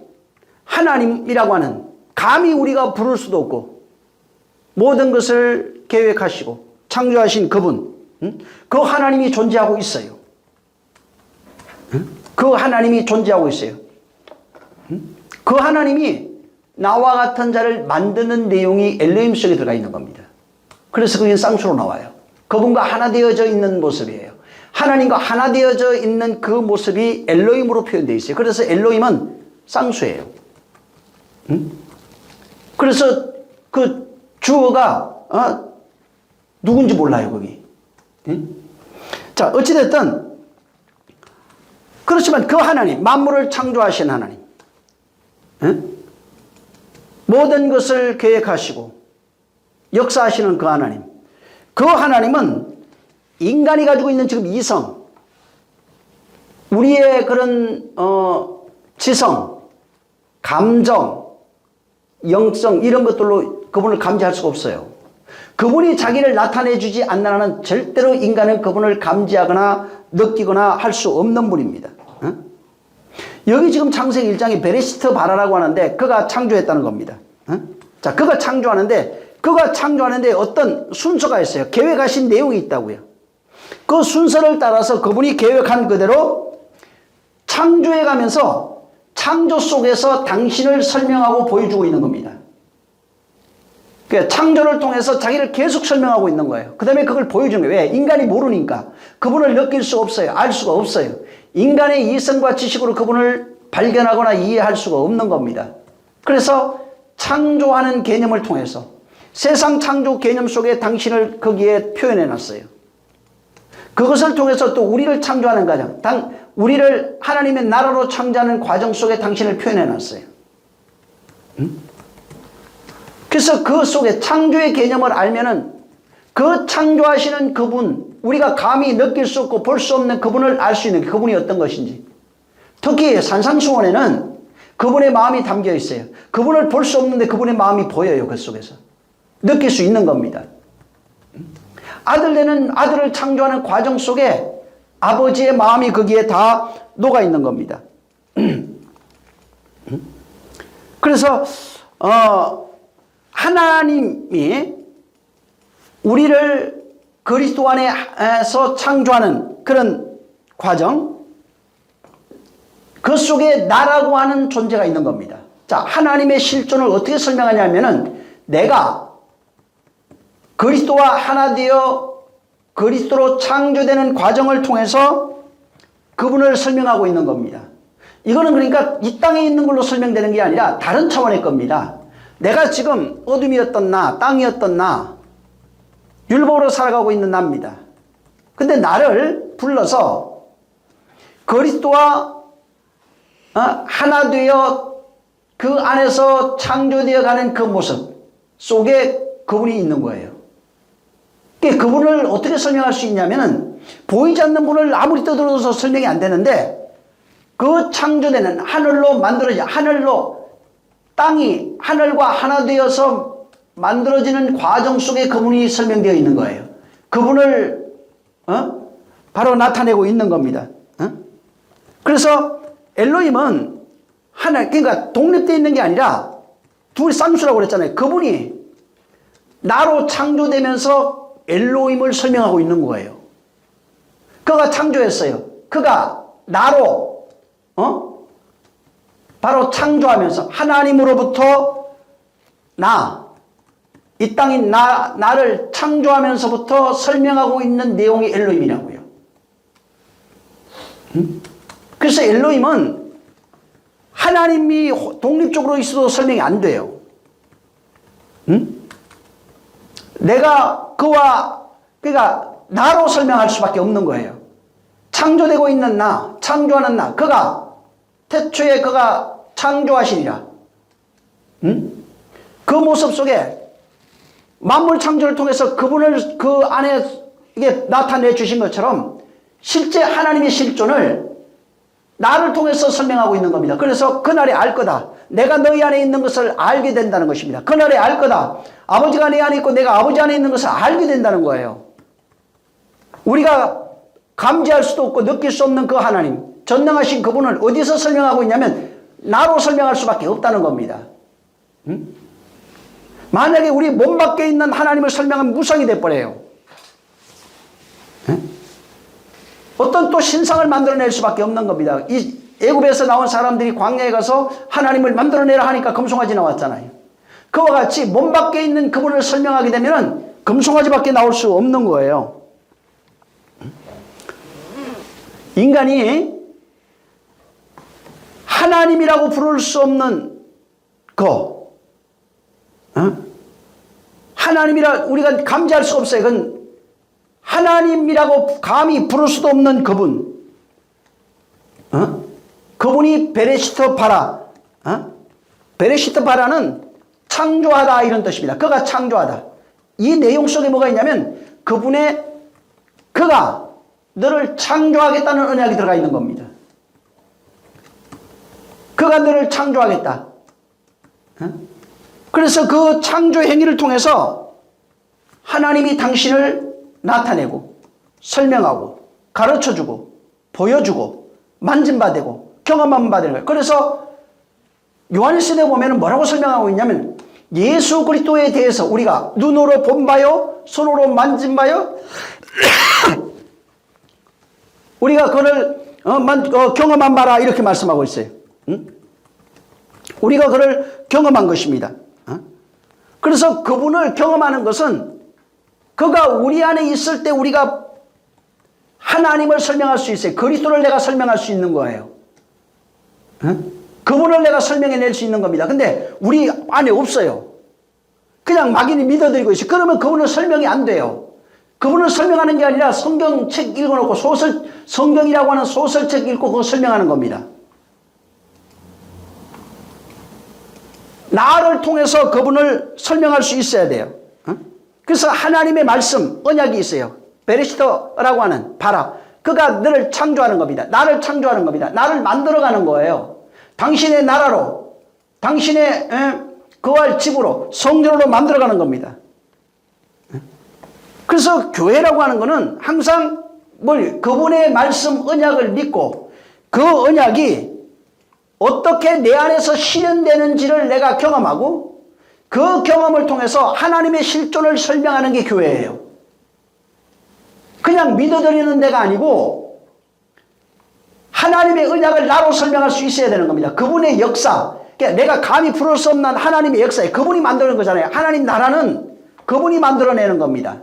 하나님이라고 하는 감히 우리가 부를 수도 없고 모든 것을 계획하시고 창조하신 그분, 그 하나님이 존재하고 있어요. 그 하나님이 존재하고 있어요. 그 하나님이 나와 같은 자를 만드는 내용이 엘로힘 속에 들어가 있는 겁니다. 그래서 그게 쌍수로 나와요. 그분과 하나 되어져 있는 모습이에요. 하나님과 하나 되어져 있는 그 모습이 엘로힘으로 표현되어 있어요. 그래서 엘로힘은 쌍수예요. 그래서 그 주어가 누군지 몰라요, 거기. 자, 어찌됐든 그렇지만 그 하나님, 만물을 창조하신 하나님, 모든 것을 계획하시고 역사하시는 그 하나님, 그 하나님은 인간이 가지고 있는 지금 이성, 우리의 그런 지성, 감정, 영성 이런 것들로 그분을 감지할 수가 없어요. 그분이 자기를 나타내 주지 않는 한은 절대로 인간은 그분을 감지하거나 느끼거나 할 수 없는 분입니다. 여기 지금 창세기 1장에 베레시트 바라라고 하는데 그가 창조했다는 겁니다. 자, 그가 창조하는데 어떤 순서가 있어요. 계획하신 내용이 있다고요. 그 순서를 따라서 그분이 계획한 그대로 창조해 가면서 창조 속에서 당신을 설명하고 보여주고 있는 겁니다. 그러니까 창조를 통해서 자기를 계속 설명하고 있는 거예요. 그 다음에 그걸 보여주는 거예요. 왜? 인간이 모르니까. 그분을 느낄 수 없어요. 알 수가 없어요. 인간의 이성과 지식으로 그분을 발견하거나 이해할 수가 없는 겁니다. 그래서 창조하는 개념을 통해서 세상 창조 개념 속에 당신을 거기에 표현해 놨어요. 그것을 통해서 또 우리를 창조하는 과정, 우리를 하나님의 나라로 창조하는 과정 속에 당신을 표현해 놨어요. 그래서 그 속에 창조의 개념을 알면은 그 창조하시는 그분, 우리가 감히 느낄 수 없고 볼 수 없는 그분을 알 수 있는 그분이 어떤 것인지. 특히 산상수훈에는 그분의 마음이 담겨 있어요. 그분을 볼 수 없는데 그분의 마음이 보여요. 그 속에서. 느낄 수 있는 겁니다. 아들 되는 아들을 창조하는 과정 속에 아버지의 마음이 거기에 다 녹아 있는 겁니다. 그래서 하나님이 우리를 그리스도 안에서 창조하는 그런 과정, 그 속에 나라고 하는 존재가 있는 겁니다. 자, 하나님의 실존을 어떻게 설명하냐면은 내가 그리스도와 하나 되어 그리스도로 창조되는 과정을 통해서 그분을 설명하고 있는 겁니다. 이거는 그러니까 이 땅에 있는 걸로 설명되는 게 아니라 다른 차원의 겁니다. 내가 지금 어둠이었던 나, 땅이었던 나, 율법으로 살아가고 있는 나입니다. 근데 나를 불러서 그리스도와 하나 되어 그 안에서 창조되어 가는 그 모습 속에 그분이 있는 거예요. 그분을 어떻게 설명할 수 있냐면은 보이지 않는 분을 아무리 떠들어서 설명이 안 되는데 그 창조되는 하늘로 만들어진 하늘로 땅이 하늘과 하나 되어서 만들어지는 과정 속에 그분이 설명되어 있는 거예요. 그분을 바로 나타내고 있는 겁니다. 그래서 엘로힘은 하나, 그러니까 독립되어 있는 게 아니라 둘이 쌍수라고 그랬잖아요. 그분이 나로 창조되면서 엘로힘을 설명하고 있는 거예요. 그가 창조했어요. 그가 나로 바로 창조하면서 하나님으로부터 이 땅인 나를 창조하면서부터 설명하고 있는 내용이 엘로힘이라고요. 그래서 엘로힘은 하나님이 독립적으로 있어도 설명이 안 돼요. 내가 그러니까 나로 설명할 수밖에 없는 거예요. 창조되고 있는 나, 창조하는 나, 태초에 그가 창조하시니라. 그 모습 속에 만물 창조를 통해서 그분을 그 안에 이게 나타내 주신 것처럼 실제 하나님의 실존을 나를 통해서 설명하고 있는 겁니다. 그래서 그날에 알 거다. 내가 너희 안에 있는 것을 알게 된다는 것입니다. 그날에 알 거다. 아버지가 내 안에 있고 내가 아버지 안에 있는 것을 알게 된다는 거예요. 우리가 감지할 수도 없고 느낄 수 없는 그 하나님, 전능하신 그분을 어디서 설명하고 있냐면 나로 설명할 수밖에 없다는 겁니다. 만약에 우리 몸 밖에 있는 하나님을 설명하면 무성이 돼버려요. 어떤 또 신상을 만들어낼 수밖에 없는 겁니다. 이 애굽에서 나온 사람들이 광야에 가서 하나님을 만들어내라 하니까 금송아지 나왔잖아요. 그와 같이 몸 밖에 있는 그분을 설명하게 되면 금송아지밖에 나올 수 없는 거예요. 인간이 하나님이라고 부를 수 없는 하나님이라 우리가 감지할 수 없어요. 그건 하나님이라고 감히 부를 수도 없는 그분. 그분이 베레시트 바라. 베레시트 바라는 창조하다 이런 뜻입니다. 그가 창조하다. 이 내용 속에 뭐가 있냐면 그가 너를 창조하겠다는 언약이 들어가 있는 겁니다. 그가 너를 창조하겠다. 그래서 그 창조 행위를 통해서 하나님이 당신을 나타내고 설명하고 가르쳐주고 보여주고 만짐받고 경험만 받는 거예요. 그래서 요한일서에 보면 뭐라고 설명하고 있냐면 예수 그리스도에 대해서 우리가 눈으로 본 바요 손으로 만진 바요 우리가 그를 경험한 바라 이렇게 말씀하고 있어요. 우리가 그를 경험한 것입니다. 그래서 그분을 경험하는 것은 그가 우리 안에 있을 때 우리가 하나님을 설명할 수 있어요. 그리스도를 내가 설명할 수 있는 거예요. 그분을 내가 설명해낼 수 있는 겁니다. 근데 우리 안에 없어요. 그냥 막연히 믿어들이고 있어요. 그러면 그분은 설명이 안 돼요. 그분을 설명하는 게 아니라 성경책 읽어놓고 성경이라고 하는 소설책 읽고 그거 설명하는 겁니다. 나를 통해서 그분을 설명할 수 있어야 돼요. 그래서 하나님의 말씀, 언약이 있어요. 베레시트라고 하는 바라. 그가 너를 창조하는 겁니다. 나를 창조하는 겁니다. 나를 만들어가는 거예요. 당신의 나라로, 당신의 거할 집으로, 성전으로 만들어가는 겁니다. 그래서 교회라고 하는 것은 항상 그분의 말씀, 언약을 믿고 그 언약이 어떻게 내 안에서 실현되는지를 내가 경험하고 그 경험을 통해서 하나님의 실존을 설명하는 게 교회예요. 그냥 믿어드리는 데가 아니고 하나님의 언약을 나로 설명할 수 있어야 되는 겁니다. 그분의 역사, 그러니까 내가 감히 풀을 수 없는 하나님의 역사에 그분이 만드는 거잖아요. 하나님 나라는 그분이 만들어내는 겁니다.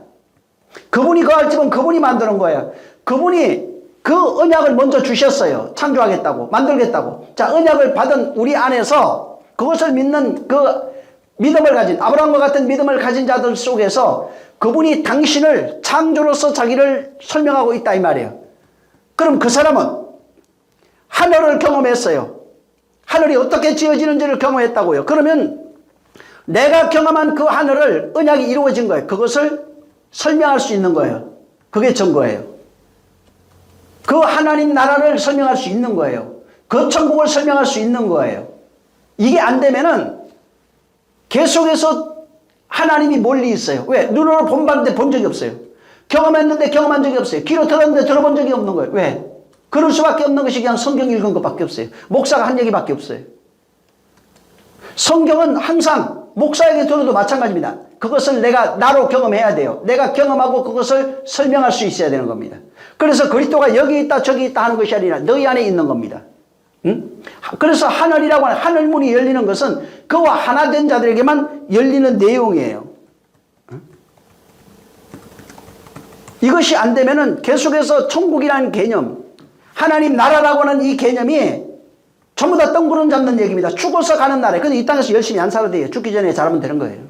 그분이 거할 집은 그분이 만드는 거예요. 그분이 그 언약을 먼저 주셨어요. 창조하겠다고, 만들겠다고. 자, 언약을 받은 우리 안에서 그것을 믿는 그 믿음을 가진, 아브라함과 같은 믿음을 가진 자들 속에서 그분이 당신을 창조로서 자기를 설명하고 있다 이 말이에요. 그럼 그 사람은 하늘을 경험했어요. 하늘이 어떻게 지어지는지를 경험했다고요. 그러면 내가 경험한 그 하늘을 언약이 이루어진 거예요. 그것을 설명할 수 있는 거예요. 그게 증거예요. 그 하나님 나라를 설명할 수 있는 거예요. 그 천국을 설명할 수 있는 거예요. 이게 안 되면은 계속해서 하나님이 멀리 있어요. 왜? 눈으로 본봤는데 본 적이 없어요. 경험했는데 경험한 적이 없어요. 귀로 들었는데 들어본 적이 없는 거예요. 왜? 그럴 수밖에 없는 것이 그냥 성경 읽은 것밖에 없어요. 목사가 한 얘기밖에 없어요. 성경은 항상 목사에게 들어도 마찬가지입니다. 그것을 내가 나로 경험해야 돼요. 내가 경험하고 그것을 설명할 수 있어야 되는 겁니다. 그래서 그리스도가 여기 있다 저기 있다 하는 것이 아니라 너희 안에 있는 겁니다. 그래서 하늘이라고 하는 하늘문이 열리는 것은 그와 하나 된 자들에게만 열리는 내용이에요. 이것이 안 되면은 계속해서 천국이라는 개념, 하나님 나라라고 하는 이 개념이 전부 다 뜬구름 잡는 얘기입니다. 죽어서 가는 나라에. 근데 이 땅에서 열심히 안 살아도 돼요. 죽기 전에 잘하면 되는 거예요.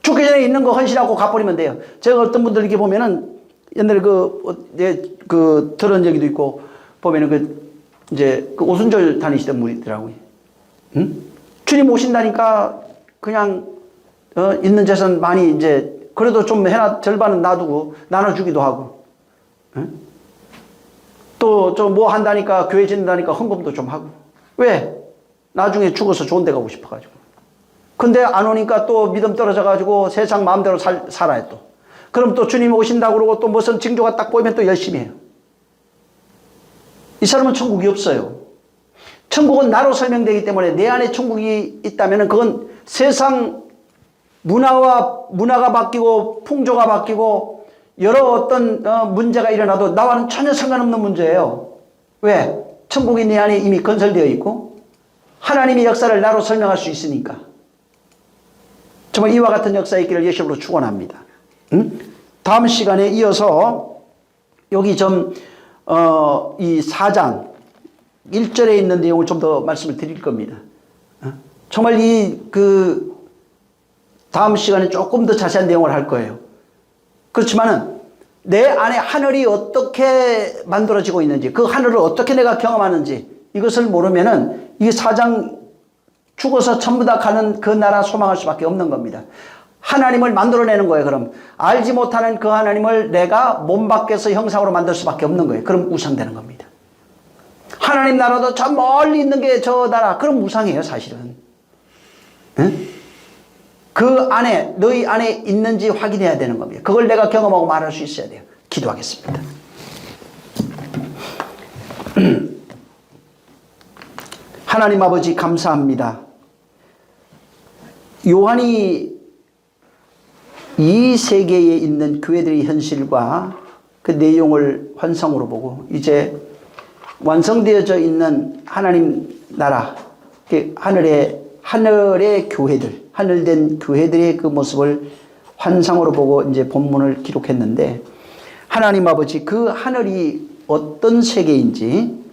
죽기 전에 있는 거 헌신하고 갚버리면 돼요. 제가 어떤 분들 이렇게 보면은 옛날에 들은 얘기도 있고 보면은 이제 오순절 다니시던 분이더라고요. 주님 오신다니까 그냥 있는 재산 많이 이제 그래도 좀 절반은 놔두고 나눠주기도 하고, 또 좀 뭐 한다니까 교회 짓는다니까 헌금도 좀 하고. 왜? 나중에 죽어서 좋은 데 가고 싶어가지고. 근데 안 오니까 또 믿음 떨어져가지고 세상 마음대로 살아요 또. 그럼 또 주님 오신다고 그러고 또 무슨 징조가 딱 보이면 또 열심히 해요. 이 사람은 천국이 없어요. 천국은 나로 설명되기 때문에 내 안에 천국이 있다면 그건 세상 문화가 바뀌고 풍조가 바뀌고 여러 어떤 문제가 일어나도 나와는 전혀 상관없는 문제예요. 왜? 천국이 내 안에 이미 건설되어 있고 하나님의 역사를 나로 설명할 수 있으니까. 정말 이와 같은 역사의 길을 예수님으로 축원합니다. 다음 시간에 이어서 여기 이 4장 1절에 있는 내용을 좀 더 말씀을 드릴 겁니다. 정말 다음 시간에 조금 더 자세한 내용을 할 거예요. 그렇지만은 내 안에 하늘이 어떻게 만들어지고 있는지, 그 하늘을 어떻게 내가 경험하는지 이것을 모르면은 이 사장 죽어서 전부 다 가는 그 나라 소망할 수밖에 없는 겁니다. 하나님을 만들어내는 거예요. 그럼 알지 못하는 그 하나님을 내가 몸 밖에서 형상으로 만들 수밖에 없는 거예요. 그럼 우상되는 겁니다. 하나님 나라도 저 멀리 있는 게 저 나라, 그럼 우상이에요 사실은. 응? 그 안에 너희 안에 있는지 확인해야 되는 겁니다. 그걸 내가 경험하고 말할 수 있어야 돼요. 기도하겠습니다. 하나님 아버지 감사합니다. 요한이 이 세계에 있는 교회들의 현실과 그 내용을 환상으로 보고 이제 완성되어져 있는 하나님 나라, 하늘의 교회들, 하늘된 교회들의 그 모습을 환상으로 보고 이제 본문을 기록했는데, 하나님 아버지 그 하늘이 어떤 세계인지,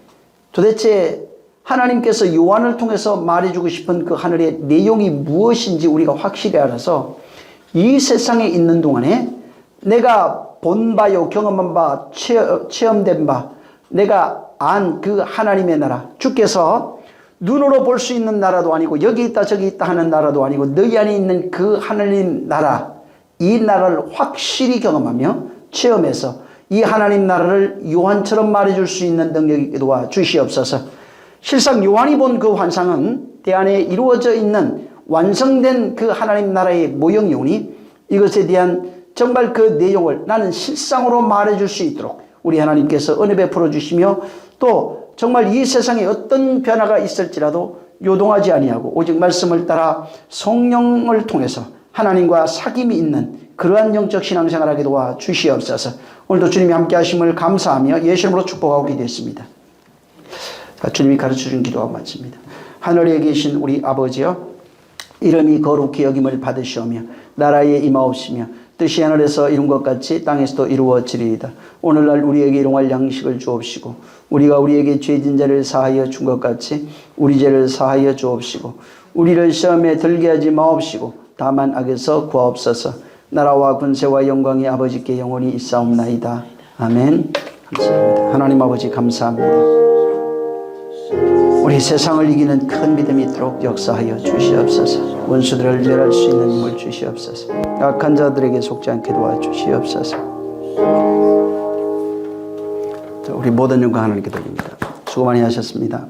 도대체 하나님께서 요한을 통해서 말해주고 싶은 그 하늘의 내용이 무엇인지 우리가 확실히 알아서 이 세상에 있는 동안에 내가 본 바요, 경험한 바, 체험된 바, 내가 안 그 하나님의 나라, 주께서 눈으로 볼 수 있는 나라도 아니고 여기 있다 저기 있다 하는 나라도 아니고 너희 안에 있는 그 하나님 나라, 이 나라를 확실히 경험하며 체험해서 이 하나님 나라를 요한처럼 말해줄 수 있는 능력이 도와 주시옵소서. 실상 요한이 본 그 환상은 내 안에 이루어져 있는 완성된 그 하나님 나라의 모형이 오니 이것에 대한 정말 그 내용을 나는 실상으로 말해줄 수 있도록 우리 하나님께서 은혜 베풀어 주시며, 또 정말 이 세상에 어떤 변화가 있을지라도 요동하지 아니하고 오직 말씀을 따라 성령을 통해서 하나님과 사귐이 있는 그러한 영적 신앙생활하게 도와 주시옵소서. 오늘도 주님이 함께 하심을 감사하며 예수 이름으로 축복하고 기도했습니다. 주님이 가르쳐준 기도하고 마칩니다. 하늘에 계신 우리 아버지여, 이름이 거룩히 여김을 받으시오며 나라에 임하옵시며 뜻이 하늘에서 이룬 것 같이 땅에서도 이루어지리이다. 오늘날 우리에게 일용할 양식을 주옵시고 우리가 우리에게 죄진 자를 사하여 준 것 같이 우리 죄를 사하여 주옵시고 우리를 시험에 들게 하지 마옵시고 다만 악에서 구하옵소서. 나라와 군세와 영광이 아버지께 영원히 있사옵나이다. 아멘. 감사합니다. 하나님 아버지 감사합니다. 우리 세상을 이기는 큰 믿음이 있도록 역사하여 주시옵소서. 원수들을 멸할 수 있는 힘을 주시옵소서. 약한 자들에게 속지 않게 도와주시옵소서. 우리 모든 영광 하나님께 드립니다. 수고 많이 하셨습니다.